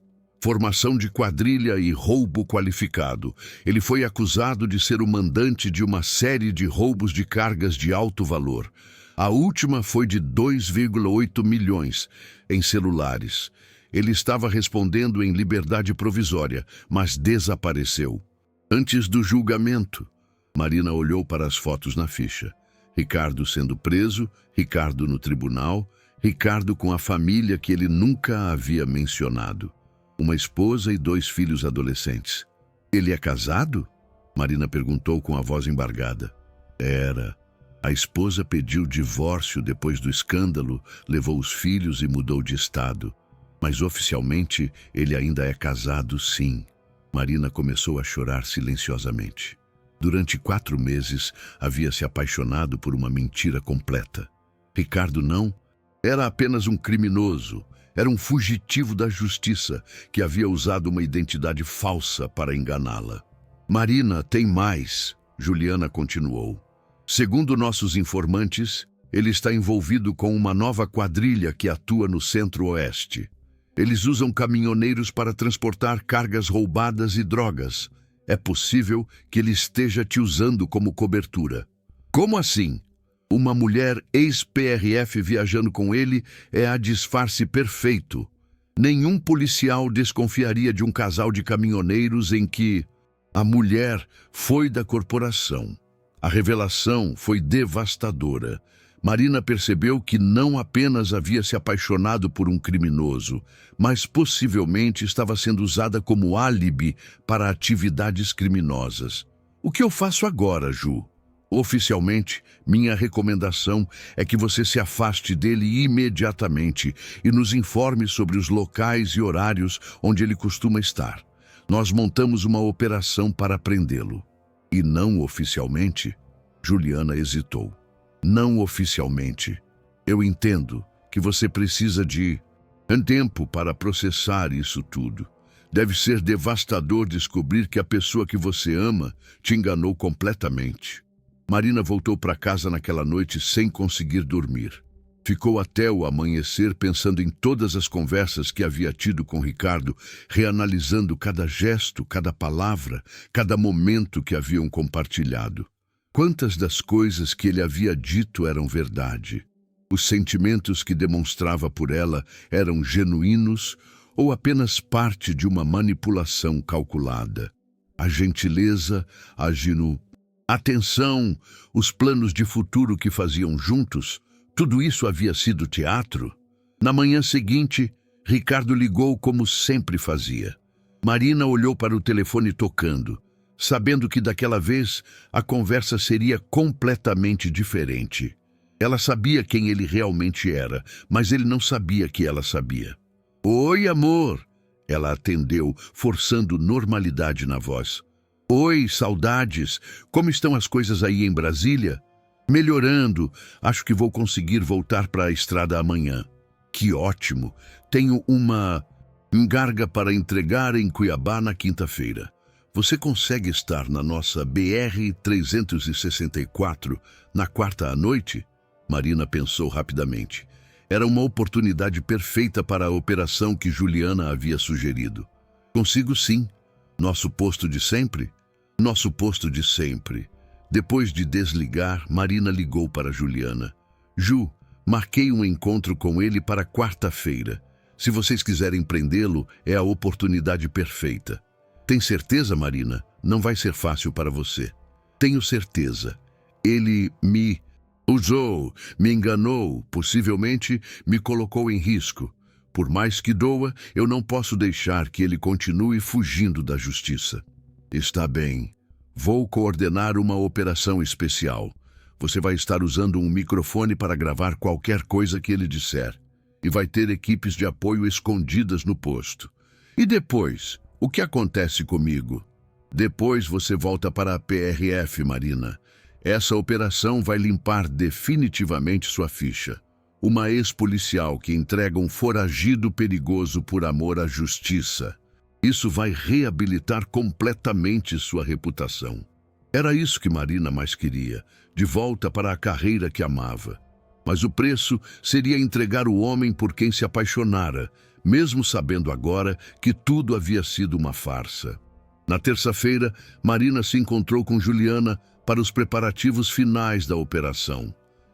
Formação de quadrilha e roubo qualificado. Ele foi acusado de ser o mandante de uma série de roubos de cargas de alto valor. A última foi de 2,8 milhões em celulares. Ele estava respondendo em liberdade provisória, mas desapareceu. Antes do julgamento, Marina olhou para as fotos na ficha. Ricardo sendo preso, Ricardo no tribunal, Ricardo com a família que ele nunca havia mencionado. Uma esposa e 2 filhos adolescentes. Ele é casado? Marina perguntou com a voz embargada. Era. A esposa pediu divórcio depois do escândalo, levou os filhos e mudou de estado. Mas oficialmente ele ainda é casado, sim. Marina começou a chorar silenciosamente. Durante 4 meses havia se apaixonado por uma mentira completa. Ricardo não. Era apenas um criminoso. Era um fugitivo da justiça que havia usado uma identidade falsa para enganá-la. Marina, tem mais, Juliana continuou. Segundo nossos informantes, ele está envolvido com uma nova quadrilha que atua no centro-oeste. Eles usam caminhoneiros para transportar cargas roubadas e drogas. É possível que ele esteja te usando como cobertura. Como assim? Uma mulher ex-PRF viajando com ele é a disfarce perfeito. Nenhum policial desconfiaria de um casal de caminhoneiros em que a mulher foi da corporação. A revelação foi devastadora. Marina percebeu que não apenas havia se apaixonado por um criminoso, mas possivelmente estava sendo usada como álibi para atividades criminosas. O que eu faço agora, Ju? Oficialmente, minha recomendação é que você se afaste dele imediatamente e nos informe sobre os locais e horários onde ele costuma estar. Nós montamos uma operação para prendê-lo. E não oficialmente? Juliana hesitou. Não oficialmente. Eu entendo que você precisa de tempo para processar isso tudo. Deve ser devastador descobrir que a pessoa que você ama te enganou completamente. Marina voltou para casa naquela noite sem conseguir dormir. Ficou até o amanhecer pensando em todas as conversas que havia tido com Ricardo, reanalisando cada gesto, cada palavra, cada momento que haviam compartilhado. Quantas das coisas que ele havia dito eram verdade? Os sentimentos que demonstrava por ela eram genuínos ou apenas parte de uma manipulação calculada? A gentileza, a atenção, os planos de futuro que faziam juntos, tudo isso havia sido teatro? Na manhã seguinte, Ricardo ligou como sempre fazia. Marina olhou para o telefone tocando. sabendo que daquela vez a conversa seria completamente diferente. Ela sabia quem ele realmente era, mas ele não sabia que ela sabia. "Oi, amor!" Ela atendeu, forçando normalidade na voz. "Oi, saudades! Como estão as coisas aí em Brasília?" "Melhorando. Acho que vou conseguir voltar para a estrada amanhã." "Que ótimo! Tenho uma encarga para entregar em Cuiabá na quinta-feira. Você consegue estar na nossa BR-364 na quarta à noite?" Marina pensou rapidamente. Era uma oportunidade perfeita para a operação que Juliana havia sugerido. "Consigo sim. Nosso posto de sempre?" "Nosso posto de sempre." Depois de desligar, Marina ligou para Juliana. "Ju, marquei um encontro com ele para quarta-feira. Se vocês quiserem prendê-lo, é a oportunidade perfeita." "Tem certeza, Marina? Não vai ser fácil para você." "Tenho certeza. Ele me usou, me enganou, possivelmente me colocou em risco. Por mais que doa, eu não posso deixar que ele continue fugindo da justiça." "Está bem. Vou coordenar uma operação especial. Você vai estar usando um microfone para gravar qualquer coisa que ele disser. E vai ter equipes de apoio escondidas no posto. E depois, o que acontece comigo?" "Depois você volta para a PRF, Marina. Essa operação vai limpar definitivamente sua ficha. Uma ex-policial que entrega um foragido perigoso por amor à justiça. Isso vai reabilitar completamente sua reputação." Era isso que Marina mais queria, de volta para a carreira que amava. Mas o preço seria entregar o homem por quem se apaixonara, mesmo sabendo agora que tudo havia sido uma farsa. Na terça-feira, Marina se encontrou com Juliana para os preparativos finais da operação.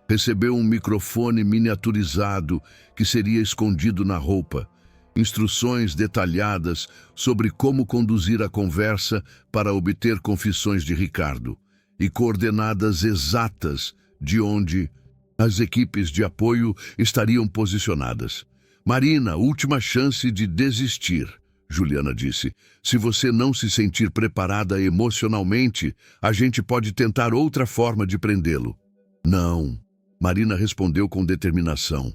Recebeu um microfone miniaturizado que seria escondido na roupa, instruções detalhadas sobre como conduzir a conversa para obter confissões de Ricardo e coordenadas exatas de onde as equipes de apoio estariam posicionadas. "Marina, última chance de desistir", Juliana disse. "Se você não se sentir preparada emocionalmente, a gente pode tentar outra forma de prendê-lo." "Não", Marina respondeu com determinação.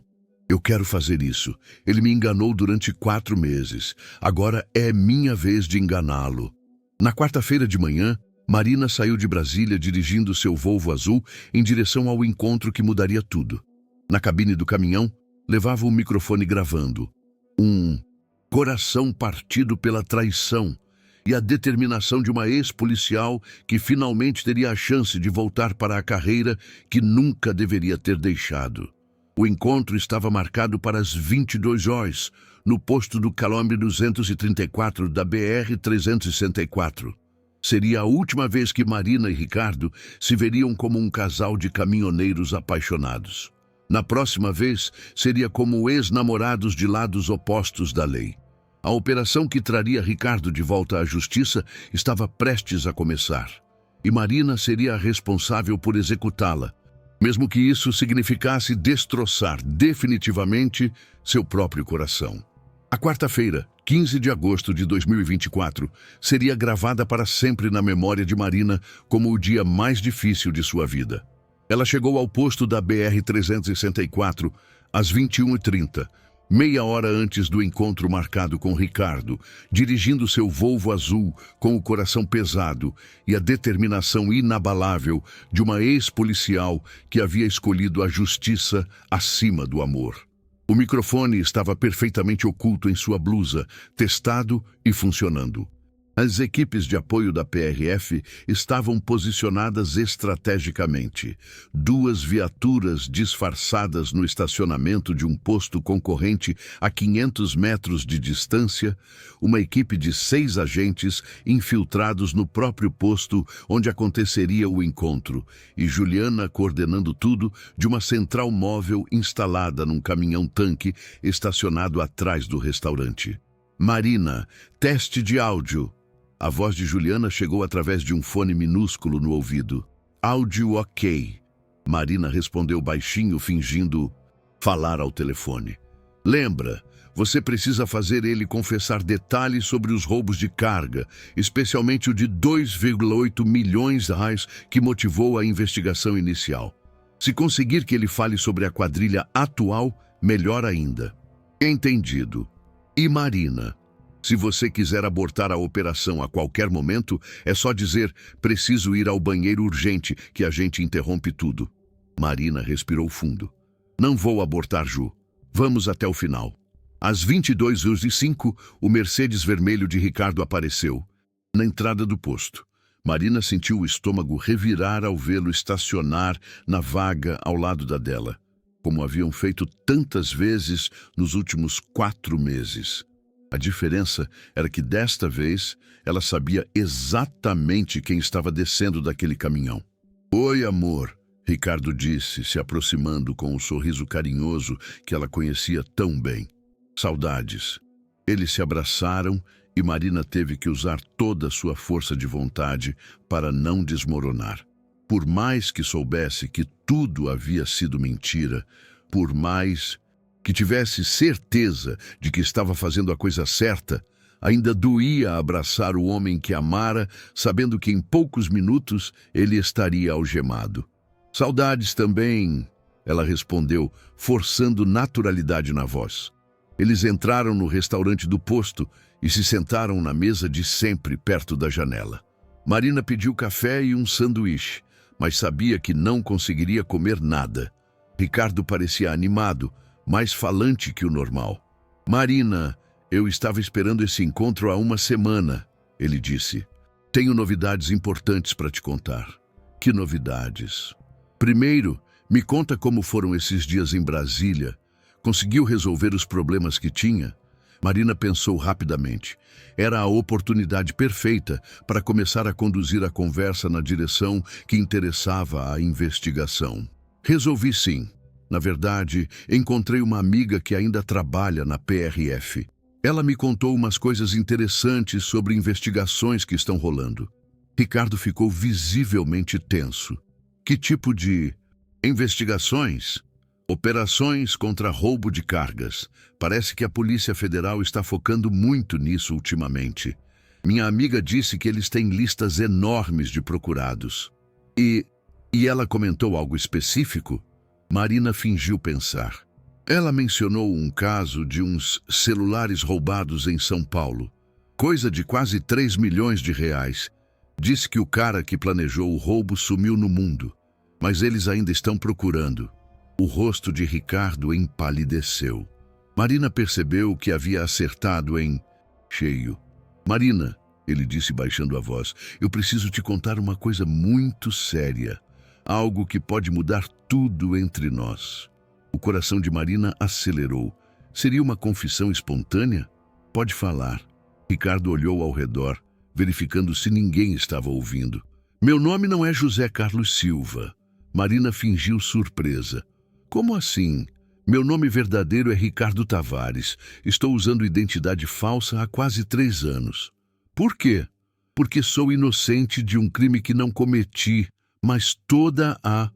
"Eu quero fazer isso. Ele me enganou durante 4 meses. Agora é minha vez de enganá-lo." Na quarta-feira de manhã, Marina saiu de Brasília dirigindo seu Volvo azul em direção ao encontro que mudaria tudo. Na cabine do caminhão, levava um microfone gravando. Um coração partido pela traição e a determinação de uma ex-policial que finalmente teria a chance de voltar para a carreira que nunca deveria ter deixado. O encontro estava marcado para as 22 horas, no posto do quilômetro 234 da BR-364. Seria a última vez que Marina e Ricardo se veriam como um casal de caminhoneiros apaixonados. Na próxima vez, seria como ex-namorados de lados opostos da lei. A operação que traria Ricardo de volta à justiça estava prestes a começar. E Marina seria a responsável por executá-la, mesmo que isso significasse destroçar definitivamente seu próprio coração. A quarta-feira, 15 de agosto de 2024, seria gravada para sempre na memória de Marina como o dia mais difícil de sua vida. Ela chegou ao posto da BR-364 às 21h30, meia hora antes do encontro marcado com Ricardo, dirigindo seu Volvo azul com o coração pesado e a determinação inabalável de uma ex-policial que havia escolhido a justiça acima do amor. O microfone estava perfeitamente oculto em sua blusa, testado e funcionando. As equipes de apoio da PRF estavam posicionadas estrategicamente. 2 viaturas disfarçadas no estacionamento de um posto concorrente a 500 metros de distância, uma equipe de 6 agentes infiltrados no próprio posto onde aconteceria o encontro, e Juliana coordenando tudo de uma central móvel instalada num caminhão-tanque estacionado atrás do restaurante. "Marina, teste de áudio." A voz de Juliana chegou através de um fone minúsculo no ouvido. "Áudio ok." Marina respondeu baixinho, fingindo falar ao telefone. Lembra, você precisa fazer ele confessar detalhes sobre os roubos de carga, especialmente o de 2,8 milhões de reais que motivou a investigação inicial. Se conseguir que ele fale sobre a quadrilha atual, melhor ainda. Entendido. E Marina? Se você quiser abortar a operação a qualquer momento, é só dizer: preciso ir ao banheiro urgente, que a gente interrompe tudo. Marina respirou fundo. Não vou abortar, Ju. Vamos até o final. Às 22h05, o Mercedes vermelho de Ricardo apareceu, na entrada do posto. Marina sentiu o estômago revirar ao vê-lo estacionar na vaga ao lado da dela, como haviam feito tantas vezes nos últimos 4 meses. A diferença era que desta vez ela sabia exatamente quem estava descendo daquele caminhão. Oi, amor, Ricardo disse, se aproximando com um sorriso carinhoso que ela conhecia tão bem. Saudades. Eles se abraçaram e Marina teve que usar toda a sua força de vontade para não desmoronar. Por mais que soubesse que tudo havia sido mentira, por mais que tivesse certeza de que estava fazendo a coisa certa, ainda doía abraçar o homem que amara, sabendo que em poucos minutos ele estaria algemado. Saudades também, ela respondeu, forçando naturalidade na voz. Eles entraram no restaurante do posto e se sentaram na mesa de sempre perto da janela. Marina pediu café e um sanduíche, mas sabia que não conseguiria comer nada. Ricardo parecia animado, mais falante que o normal. Marina, eu estava esperando esse encontro há uma semana, ele disse. Tenho novidades importantes para te contar. Que novidades? Primeiro, me conta como foram esses dias em Brasília. Conseguiu resolver os problemas que tinha? Marina pensou rapidamente. Era a oportunidade perfeita para começar a conduzir a conversa na direção que interessava a investigação. Resolvi sim. Na verdade, encontrei uma amiga que ainda trabalha na PRF. Ela me contou umas coisas interessantes sobre investigações que estão rolando. Ricardo ficou visivelmente tenso. Que tipo de investigações? Operações contra roubo de cargas. Parece que a Polícia Federal está focando muito nisso ultimamente. Minha amiga disse que eles têm listas enormes de procurados. E ela comentou algo específico? Marina fingiu pensar. Ela mencionou um caso de uns celulares roubados em São Paulo. Coisa de quase 3 milhões de reais. Disse que o cara que planejou o roubo sumiu no mundo. Mas eles ainda estão procurando. O rosto de Ricardo empalideceu. Marina percebeu que havia acertado em cheio. Marina, ele disse baixando a voz, eu preciso te contar uma coisa muito séria. Algo que pode mudar tudo entre nós. O coração de Marina acelerou. Seria uma confissão espontânea? Pode falar. Ricardo olhou ao redor, verificando se ninguém estava ouvindo. Meu nome não é José Carlos Silva. Marina fingiu surpresa. Como assim? Meu nome verdadeiro é Ricardo Tavares. Estou usando identidade falsa há quase 3 anos. Por quê? Porque sou inocente de um crime que não cometi, mas toda a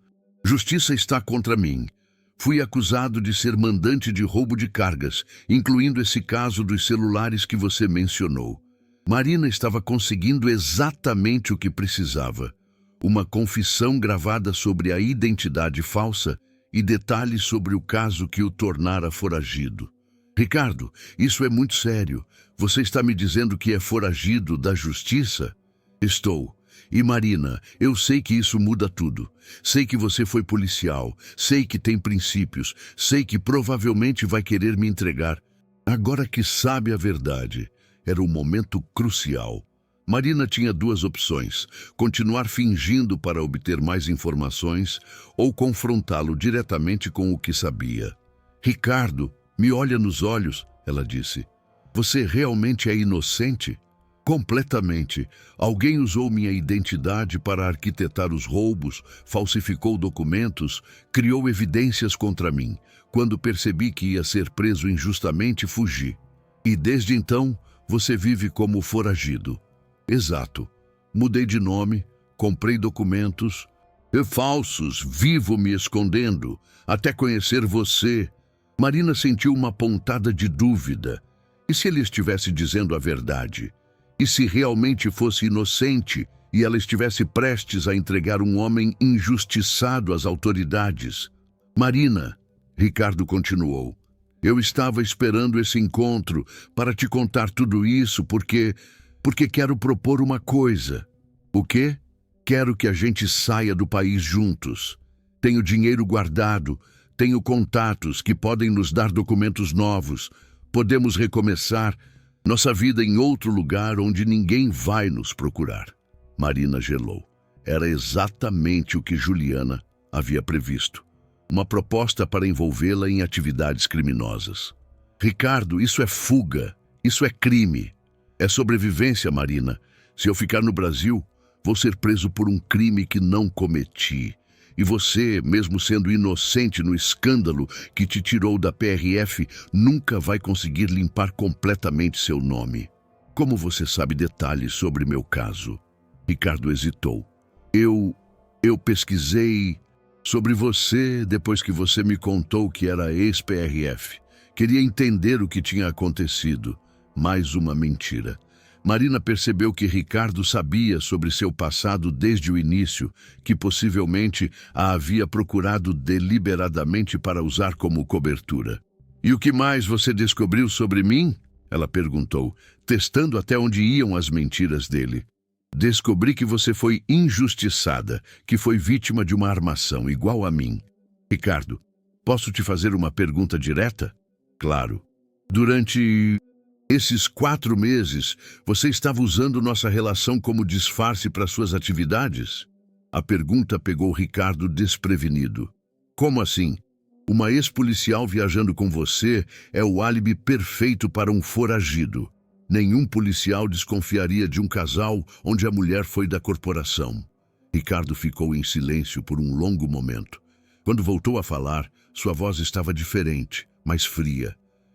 justiça está contra mim. Fui acusado de ser mandante de roubo de cargas, incluindo esse caso dos celulares que você mencionou. Marina estava conseguindo exatamente o que precisava. Uma confissão gravada sobre a identidade falsa e detalhes sobre o caso que o tornara foragido. Ricardo, isso é muito sério. Você está me dizendo que é foragido da justiça? Estou. E Marina, eu sei que isso muda tudo. Sei que você foi policial, sei que tem princípios, sei que provavelmente vai querer me entregar. Agora que sabe a verdade, era um momento crucial. Marina tinha 2 opções: continuar fingindo para obter mais informações ou confrontá-lo diretamente com o que sabia. Ricardo, me olha nos olhos, ela disse. Você realmente é inocente? Completamente. Alguém usou minha identidade para arquitetar os roubos, falsificou documentos, criou evidências contra mim. Quando percebi que ia ser preso injustamente, fugi. E desde então, você vive como foragido. Exato. Mudei de nome, comprei documentos falsos, vivo me escondendo, até conhecer você. Marina sentiu uma pontada de dúvida. E se ele estivesse dizendo a verdade? E se realmente fosse inocente e ela estivesse prestes a entregar um homem injustiçado às autoridades? Marina, Ricardo continuou, eu estava esperando esse encontro para te contar tudo isso porque quero propor uma coisa. O quê? Quero que a gente saia do país juntos. Tenho dinheiro guardado, tenho contatos que podem nos dar documentos novos. Podemos recomeçar nossa vida em outro lugar onde ninguém vai nos procurar. Marina gelou. Era exatamente o que Juliana havia previsto. Uma proposta para envolvê-la em atividades criminosas. Ricardo, isso é fuga. Isso é crime. É sobrevivência, Marina. Se eu ficar no Brasil, vou ser preso por um crime que não cometi. E você, mesmo sendo inocente no escândalo que te tirou da PRF, nunca vai conseguir limpar completamente seu nome. Como você sabe detalhes sobre meu caso? Ricardo hesitou. Eu pesquisei sobre você depois que você me contou que era ex-PRF. Queria entender o que tinha acontecido. Mais uma mentira. Marina percebeu que Ricardo sabia sobre seu passado desde o início, que possivelmente a havia procurado deliberadamente para usar como cobertura. E o que mais você descobriu sobre mim? Ela perguntou, testando até onde iam as mentiras dele. Descobri que você foi injustiçada, que foi vítima de uma armação igual a mim. Ricardo, posso te fazer uma pergunta direta? Claro. Durante esses 4 meses, você estava usando nossa relação como disfarce para suas atividades? A pergunta pegou Ricardo desprevenido. Como assim? Uma ex-policial viajando com você é o álibi perfeito para um foragido. Nenhum policial desconfiaria de um casal onde a mulher foi da corporação. Ricardo ficou em silêncio por um longo momento. Quando voltou a falar, sua voz estava diferente, mais fria.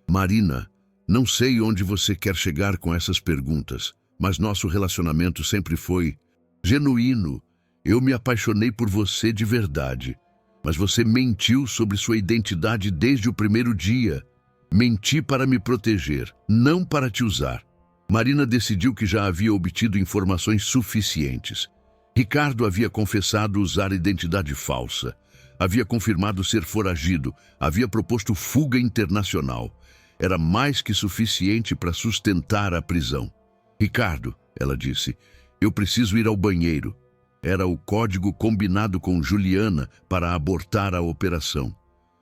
Marina, não sei onde você quer chegar com essas perguntas, mas nosso relacionamento sempre foi genuíno. Eu me apaixonei por você de verdade. Mas você mentiu sobre sua identidade desde o primeiro dia. Menti para me proteger, não para te usar. Marina decidiu que já havia obtido informações suficientes. Ricardo havia confessado usar identidade falsa. Havia confirmado ser foragido. Havia proposto fuga internacional. Era mais que suficiente para sustentar a prisão. Ricardo, ela disse, eu preciso ir ao banheiro. Era o código combinado com Juliana para abortar a operação.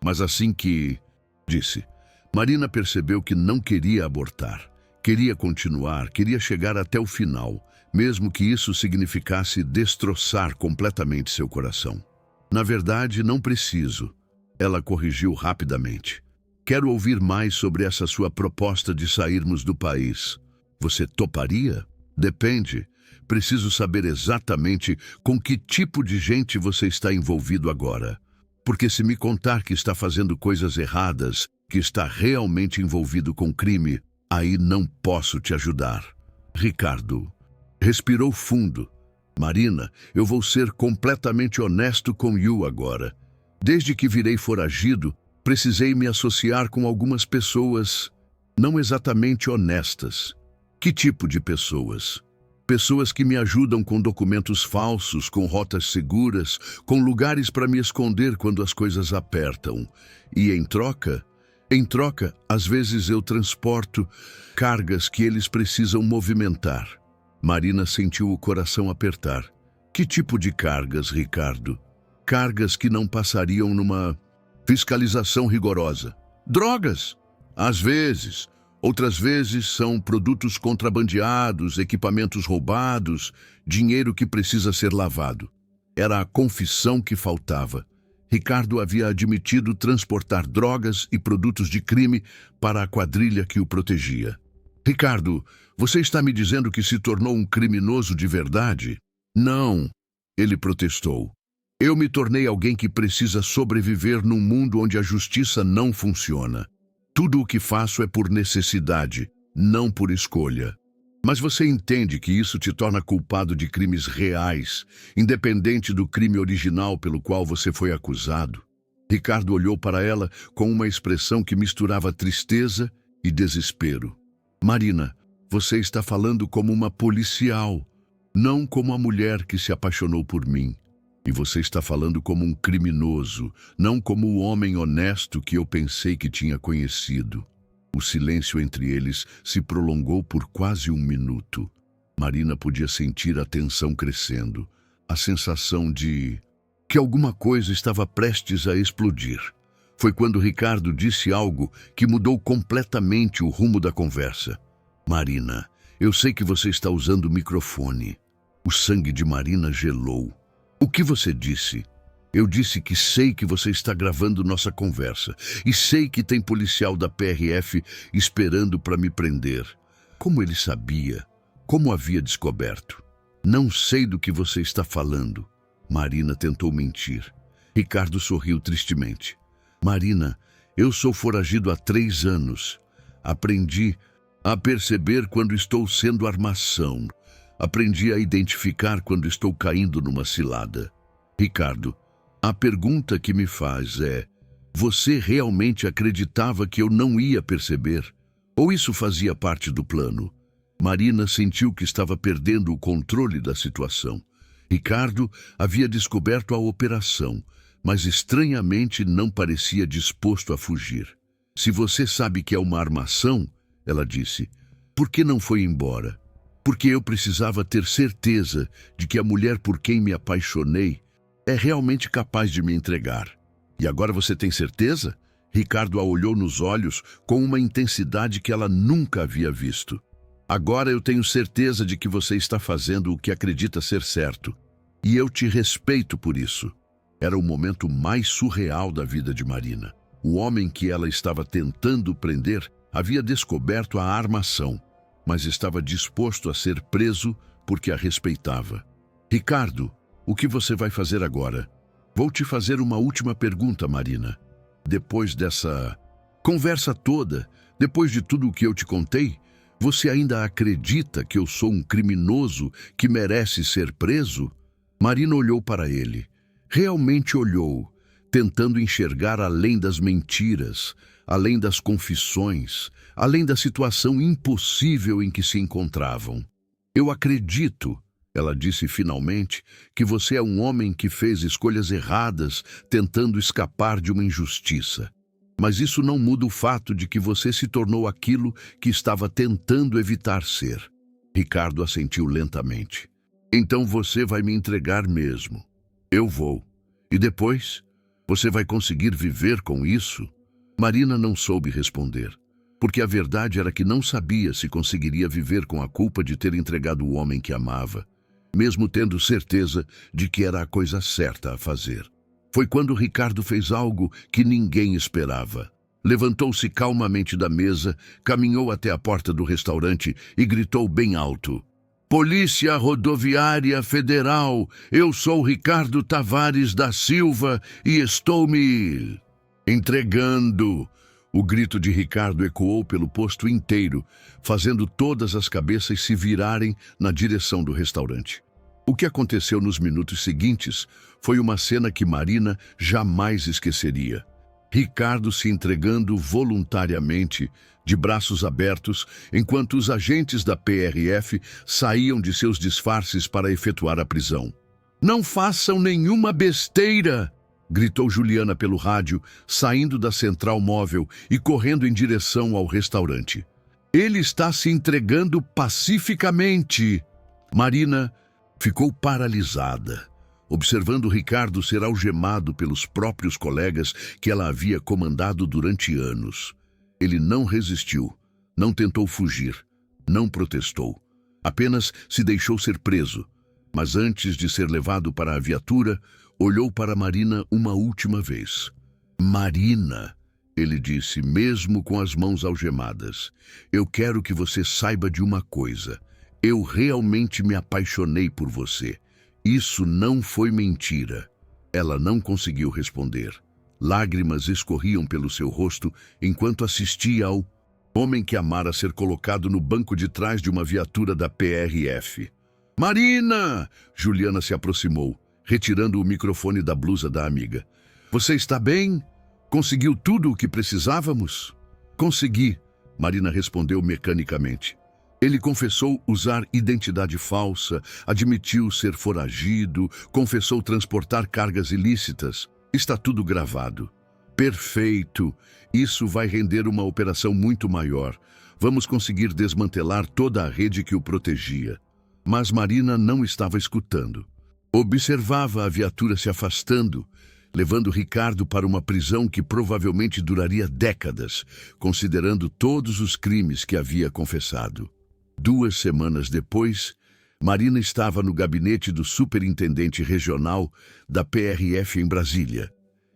Mas assim que... disse. Marina percebeu que não queria abortar. Queria continuar, queria chegar até o final, mesmo que isso significasse destroçar completamente seu coração. Na verdade, não preciso. Ela corrigiu rapidamente. Quero ouvir mais sobre essa sua proposta de sairmos do país. Você toparia? Depende. Preciso saber exatamente com que tipo de gente você está envolvido agora. Porque se me contar que está fazendo coisas erradas, que está realmente envolvido com crime, aí não posso te ajudar. Ricardo respirou fundo. Marina, eu vou ser completamente honesto com you agora. Desde que virei foragido, precisei me associar com algumas pessoas não exatamente honestas. Que tipo de pessoas? Pessoas que me ajudam com documentos falsos, com rotas seguras, com lugares para me esconder quando as coisas apertam. E em troca, às vezes eu transporto cargas que eles precisam movimentar. Marina sentiu o coração apertar. Que tipo de cargas, Ricardo? Cargas que não passariam numa fiscalização rigorosa. Drogas! Às vezes. Outras vezes são produtos contrabandeados, equipamentos roubados, dinheiro que precisa ser lavado. Era a confissão que faltava. Ricardo havia admitido transportar drogas e produtos de crime para a quadrilha que o protegia. Ricardo, você está me dizendo que se tornou um criminoso de verdade? Não, ele protestou. Eu me tornei alguém que precisa sobreviver num mundo onde a justiça não funciona. Tudo o que faço é por necessidade, não por escolha. Mas você entende que isso te torna culpado de crimes reais, independente do crime original pelo qual você foi acusado? Ricardo olhou para ela com uma expressão que misturava tristeza e desespero. Marina, você está falando como uma policial, não como a mulher que se apaixonou por mim. E você está falando como um criminoso, não como o homem honesto que eu pensei que tinha conhecido. O silêncio entre eles se prolongou por quase 1 minuto. Marina podia sentir a tensão crescendo, a sensação de que alguma coisa estava prestes a explodir. Foi quando Ricardo disse algo que mudou completamente o rumo da conversa. Marina, eu sei que você está usando o microfone. O sangue de Marina gelou. O que você disse? Eu disse que sei que você está gravando nossa conversa e sei que tem policial da PRF esperando para me prender. Como ele sabia? Como havia descoberto? Não sei do que você está falando. Marina tentou mentir. Ricardo sorriu tristemente. Marina, eu sou foragido há 3 anos. Aprendi a perceber quando estou sendo armação. Aprendi a identificar quando estou caindo numa cilada. Ricardo, a pergunta que me faz é: você realmente acreditava que eu não ia perceber? Ou isso fazia parte do plano? Marina sentiu que estava perdendo o controle da situação. Ricardo havia descoberto a operação, mas estranhamente não parecia disposto a fugir. Se você sabe que é uma armação, ela disse, por que não foi embora? Porque eu precisava ter certeza de que a mulher por quem me apaixonei é realmente capaz de me entregar. E agora você tem certeza? Ricardo a olhou nos olhos com uma intensidade que ela nunca havia visto. Agora eu tenho certeza de que você está fazendo o que acredita ser certo. E eu te respeito por isso. Era o momento mais surreal da vida de Marina. O homem que ela estava tentando prender havia descoberto a armação, mas estava disposto a ser preso porque a respeitava. Ricardo, o que você vai fazer agora? Vou te fazer uma última pergunta, Marina. Depois dessa conversa toda, depois de tudo o que eu te contei, você ainda acredita que eu sou um criminoso que merece ser preso? Marina olhou para ele. Realmente olhou, tentando enxergar além das mentiras, além das confissões, além da situação impossível em que se encontravam. Eu acredito, ela disse finalmente, que você é um homem que fez escolhas erradas tentando escapar de uma injustiça. Mas isso não muda o fato de que você se tornou aquilo que estava tentando evitar ser. Ricardo assentiu lentamente. Então você vai me entregar mesmo. Eu vou. E depois? Você vai conseguir viver com isso? Marina não soube responder, porque a verdade era que não sabia se conseguiria viver com a culpa de ter entregado o homem que amava, mesmo tendo certeza de que era a coisa certa a fazer. Foi quando Ricardo fez algo que ninguém esperava. Levantou-se calmamente da mesa, caminhou até a porta do restaurante e gritou bem alto: Polícia Rodoviária Federal, eu sou Ricardo Tavares da Silva e estou me entregando. O grito de Ricardo ecoou pelo posto inteiro, fazendo todas as cabeças se virarem na direção do restaurante. O que aconteceu nos minutos seguintes foi uma cena que Marina jamais esqueceria. Ricardo se entregando voluntariamente, de braços abertos, enquanto os agentes da PRF saíam de seus disfarces para efetuar a prisão. Não façam nenhuma besteira! Gritou Juliana pelo rádio, saindo da central móvel e correndo em direção ao restaurante. Ele está se entregando pacificamente. Marina ficou paralisada, observando Ricardo ser algemado pelos próprios colegas que ela havia comandado durante anos. Ele não resistiu, não tentou fugir, não protestou. Apenas se deixou ser preso. Mas antes de ser levado para a viatura, olhou para Marina uma última vez. Marina, ele disse, mesmo com as mãos algemadas, eu quero que você saiba de uma coisa. Eu realmente me apaixonei por você. Isso não foi mentira. Ela não conseguiu responder. Lágrimas escorriam pelo seu rosto enquanto assistia ao homem que amara ser colocado no banco de trás de uma viatura da PRF. Marina! Juliana se aproximou, retirando o microfone da blusa da amiga. Você está bem? Conseguiu tudo o que precisávamos? Consegui, Marina respondeu mecanicamente. Ele confessou usar identidade falsa, admitiu ser foragido, confessou transportar cargas ilícitas. Está tudo gravado. Perfeito. Isso vai render uma operação muito maior. Vamos conseguir desmantelar toda a rede que o protegia. Mas Marina não estava escutando. Observava a viatura se afastando, levando Ricardo para uma prisão que provavelmente duraria décadas, considerando todos os crimes que havia confessado. 2 semanas depois, Marina estava no gabinete do superintendente regional da PRF em Brasília,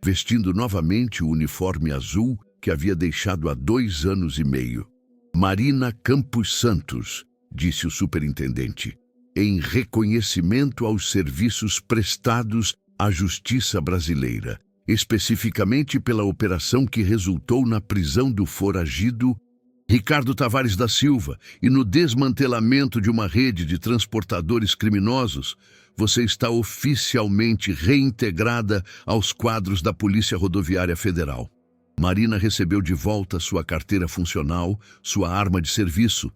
vestindo novamente o uniforme azul que havia deixado há 2 anos e meio. Marina Campos Santos, disse o superintendente, em reconhecimento aos serviços prestados à justiça brasileira, especificamente pela operação que resultou na prisão do foragido Ricardo Tavares da Silva e no desmantelamento de uma rede de transportadores criminosos, você está oficialmente reintegrada aos quadros da Polícia Rodoviária Federal. Marina recebeu de volta sua carteira funcional, sua arma de serviço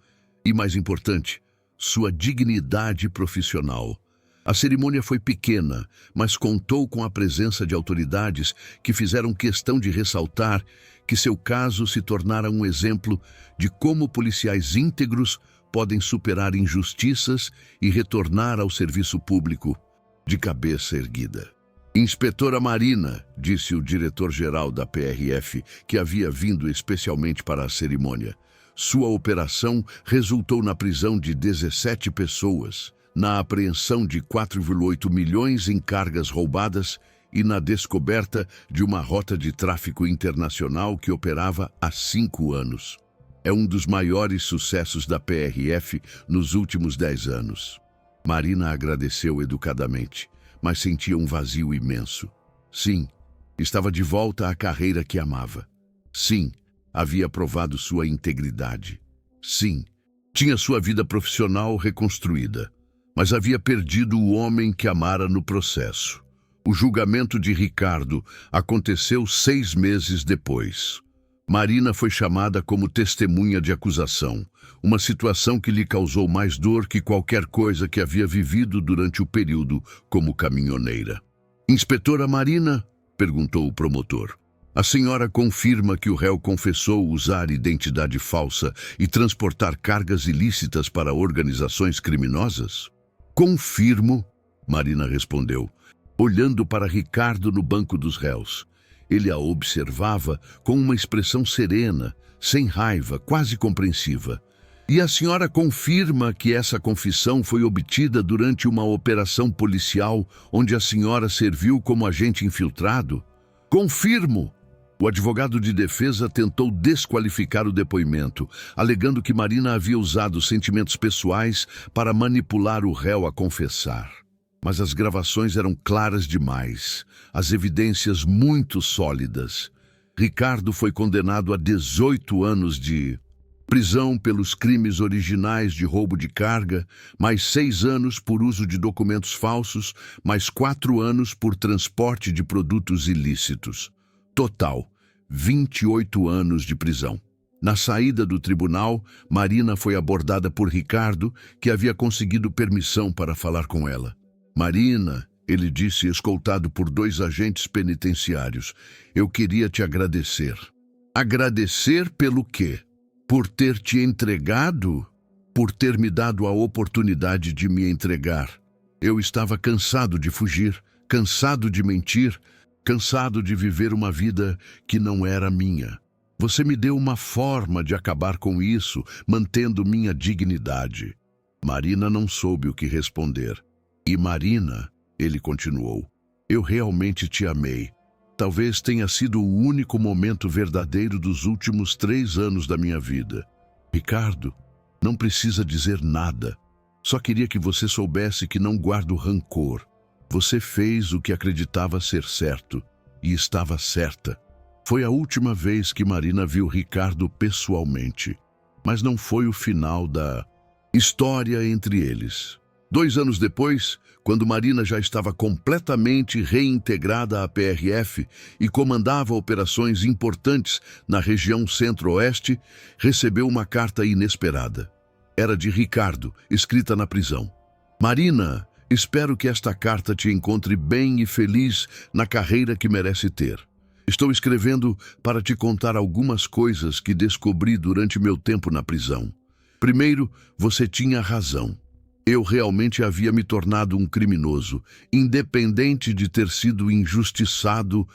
e, mais importante, sua dignidade profissional. A cerimônia foi pequena, mas contou com a presença de autoridades que fizeram questão de ressaltar que seu caso se tornara um exemplo de como policiais íntegros podem superar injustiças e retornar ao serviço público de cabeça erguida. Inspetora Marina, disse o diretor-geral da PRF, que havia vindo especialmente para a cerimônia, sua operação resultou na prisão de 17 pessoas, na apreensão de 4,8 milhões em cargas roubadas e na descoberta de uma rota de tráfico internacional que operava há 5 anos. É um dos maiores sucessos da PRF nos últimos 10 anos. Marina agradeceu educadamente, mas sentia um vazio imenso. Sim, estava de volta à carreira que amava. Sim, havia provado sua integridade. Sim, tinha sua vida profissional reconstruída, mas havia perdido o homem que amara no processo. O julgamento de Ricardo aconteceu 6 meses depois. Marina foi chamada como testemunha de acusação, uma situação que lhe causou mais dor que qualquer coisa que havia vivido durante o período como caminhoneira. Inspetora Marina? Perguntou o promotor. A senhora confirma que o réu confessou usar identidade falsa e transportar cargas ilícitas para organizações criminosas? Confirmo, Marina respondeu, olhando para Ricardo no banco dos réus. Ele a observava com uma expressão serena, sem raiva, quase compreensiva. E a senhora confirma que essa confissão foi obtida durante uma operação policial onde a senhora serviu como agente infiltrado? Confirmo! O advogado de defesa tentou desqualificar o depoimento, alegando que Marina havia usado sentimentos pessoais para manipular o réu a confessar. Mas as gravações eram claras demais, as evidências muito sólidas. Ricardo foi condenado a 18 anos de prisão pelos crimes originais de roubo de carga, mais 6 anos por uso de documentos falsos, mais 4 anos por transporte de produtos ilícitos. Total, 28 anos de prisão. Na saída do tribunal, Marina foi abordada por Ricardo, que havia conseguido permissão para falar com ela. Marina, ele disse, escoltado por 2 agentes penitenciários, eu queria te agradecer. Agradecer pelo quê? Por ter te entregado? Por ter me dado a oportunidade de me entregar. Eu estava cansado de fugir, cansado de mentir, cansado de viver uma vida que não era minha. Você me deu uma forma de acabar com isso, mantendo minha dignidade. Marina não soube o que responder. E Marina, ele continuou, eu realmente te amei. Talvez tenha sido o único momento verdadeiro dos últimos 3 anos da minha vida. Ricardo, não precisa dizer nada. Só queria que você soubesse que não guardo rancor. Você fez o que acreditava ser certo, e estava certa. Foi a última vez que Marina viu Ricardo pessoalmente, mas não foi o final da história entre eles. 2 anos depois, quando Marina já estava completamente reintegrada à PRF e comandava operações importantes na região centro-oeste, recebeu uma carta inesperada. Era de Ricardo, escrita na prisão. Marina, espero que esta carta te encontre bem e feliz na carreira que merece ter. Estou escrevendo para te contar algumas coisas que descobri durante meu tempo na prisão. Primeiro, você tinha razão. Eu realmente havia me tornado um criminoso, independente de ter sido injustiçado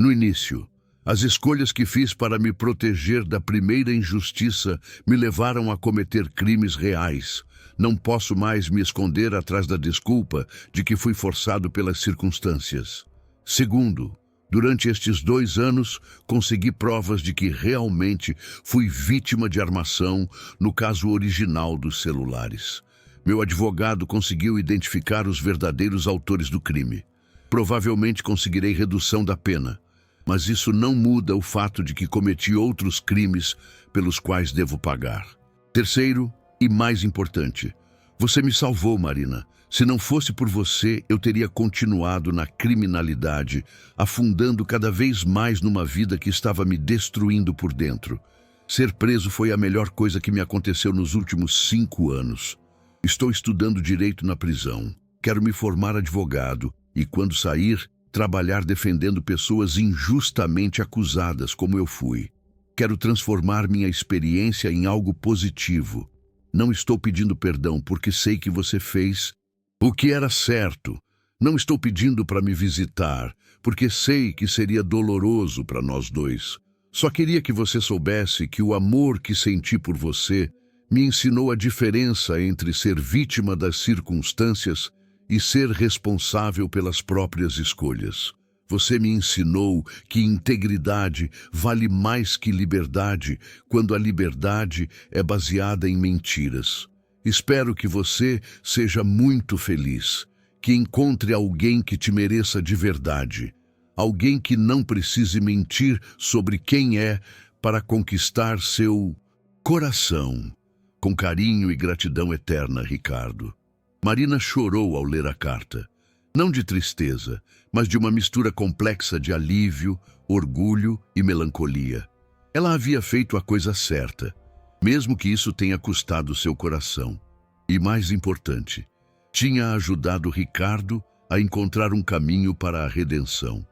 no início. As escolhas que fiz para me proteger da primeira injustiça me levaram a cometer crimes reais. Não posso mais me esconder atrás da desculpa de que fui forçado pelas circunstâncias. Segundo, durante estes 2 anos, consegui provas de que realmente fui vítima de armação no caso original dos celulares. Meu advogado conseguiu identificar os verdadeiros autores do crime. Provavelmente conseguirei redução da pena, mas isso não muda o fato de que cometi outros crimes pelos quais devo pagar. Terceiro, e mais importante, você me salvou, Marina. Se não fosse por você, eu teria continuado na criminalidade, afundando cada vez mais numa vida que estava me destruindo por dentro. Ser preso foi a melhor coisa que me aconteceu nos últimos 5 anos. Estou estudando direito na prisão. Quero me formar advogado e, quando sair, trabalhar defendendo pessoas injustamente acusadas, como eu fui. Quero transformar minha experiência em algo positivo. Não estou pedindo perdão porque sei que você fez o que era certo. Não estou pedindo para me visitar, porque sei que seria doloroso para nós dois. Só queria que você soubesse que o amor que senti por você me ensinou a diferença entre ser vítima das circunstâncias e ser responsável pelas próprias escolhas. Você me ensinou que integridade vale mais que liberdade quando a liberdade é baseada em mentiras. Espero que você seja muito feliz, que encontre alguém que te mereça de verdade, alguém que não precise mentir sobre quem é para conquistar seu coração. Com carinho e gratidão eterna, Ricardo. Marina chorou ao ler a carta, não de tristeza, mas de uma mistura complexa de alívio, orgulho e melancolia. Ela havia feito a coisa certa, mesmo que isso tenha custado seu coração. E mais importante, tinha ajudado Ricardo a encontrar um caminho para a redenção.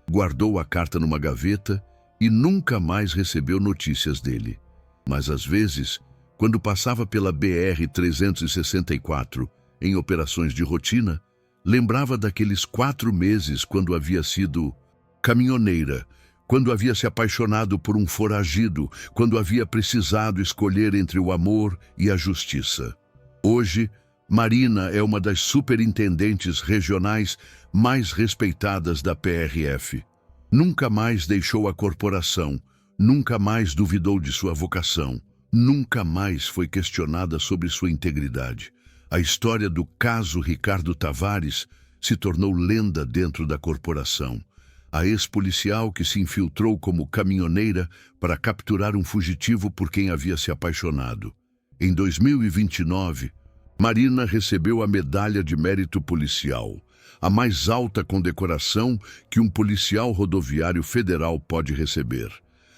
Guardou a carta numa gaveta e nunca mais recebeu notícias dele. Mas às vezes, quando passava pela BR-364 em operações de rotina, lembrava daqueles 4 meses quando havia sido caminhoneira, quando havia se apaixonado por um foragido, quando havia precisado escolher entre o amor e a justiça. Hoje, Marina é uma das superintendentes regionais mais respeitadas da PRF. Nunca mais deixou a corporação, nunca mais duvidou de sua vocação. Nunca mais foi questionada sobre sua integridade. A história do caso Ricardo Tavares se tornou lenda dentro da corporação. A ex-policial que se infiltrou como caminhoneira para capturar um fugitivo por quem havia se apaixonado. Em 2029, Marina recebeu a Medalha de Mérito Policial, a mais alta condecoração que um policial rodoviário federal pode receber.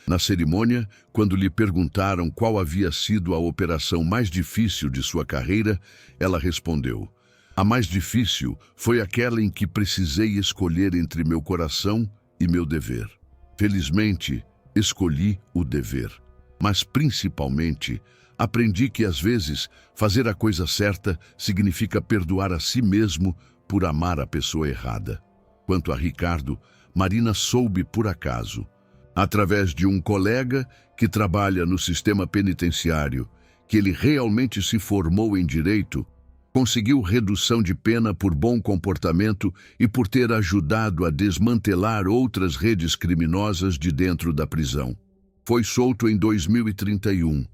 Na cerimônia, quando lhe perguntaram qual havia sido a operação mais difícil de sua carreira, ela respondeu: "A mais difícil foi aquela em que precisei escolher entre meu coração e meu dever. Felizmente, escolhi o dever. Mas, principalmente, aprendi que, às vezes, fazer a coisa certa significa perdoar a si mesmo por amar a pessoa errada." Quanto a Ricardo, Marina soube por acaso, através de um colega que trabalha no sistema penitenciário, que ele realmente se formou em direito, conseguiu redução de pena por bom comportamento e por ter ajudado a desmantelar outras redes criminosas de dentro da prisão. Foi solto em 2031,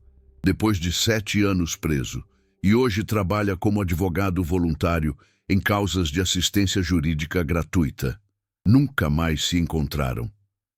depois de 7 anos preso, e hoje trabalha como advogado voluntário em causas de assistência jurídica gratuita. Nunca mais se encontraram.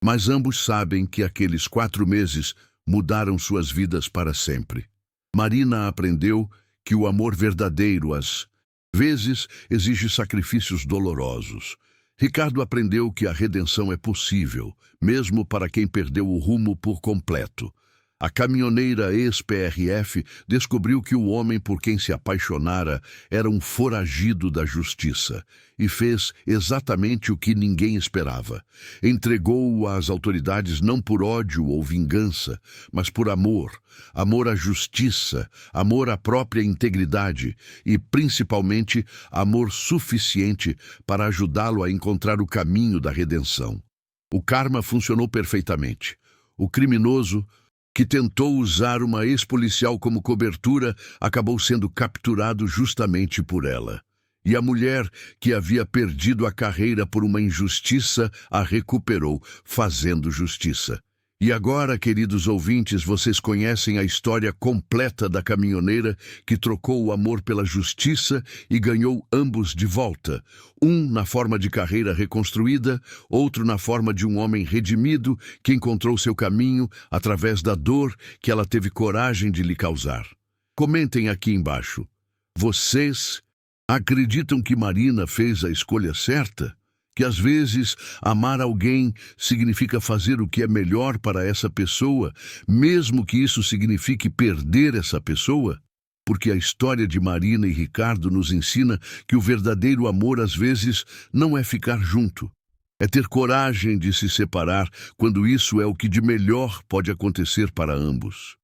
Mas ambos sabem que aqueles 4 meses mudaram suas vidas para sempre. Marina aprendeu que o amor verdadeiro as vezes exige sacrifícios dolorosos. Ricardo aprendeu que a redenção é possível, mesmo para quem perdeu o rumo por completo. A caminhoneira ex-PRF descobriu que o homem por quem se apaixonara era um foragido da justiça e fez exatamente o que ninguém esperava. Entregou-o às autoridades não por ódio ou vingança, mas por amor. Amor à justiça, amor à própria integridade e, principalmente, amor suficiente para ajudá-lo a encontrar o caminho da redenção. O karma funcionou perfeitamente. O criminoso, que tentou usar uma ex-policial como cobertura, acabou sendo capturado justamente por ela. E a mulher, que havia perdido a carreira por uma injustiça, a recuperou, fazendo justiça. E agora, queridos ouvintes, vocês conhecem a história completa da caminhoneira que trocou o amor pela justiça e ganhou ambos de volta. Um na forma de carreira reconstruída, outro na forma de um homem redimido que encontrou seu caminho através da dor que ela teve coragem de lhe causar. Comentem aqui embaixo. Vocês acreditam que Marina fez a escolha certa? Que às vezes amar alguém significa fazer o que é melhor para essa pessoa, mesmo que isso signifique perder essa pessoa? Porque a história de Marina e Ricardo nos ensina que o verdadeiro amor às vezes não é ficar junto. É ter coragem de se separar quando isso é o que de melhor pode acontecer para ambos.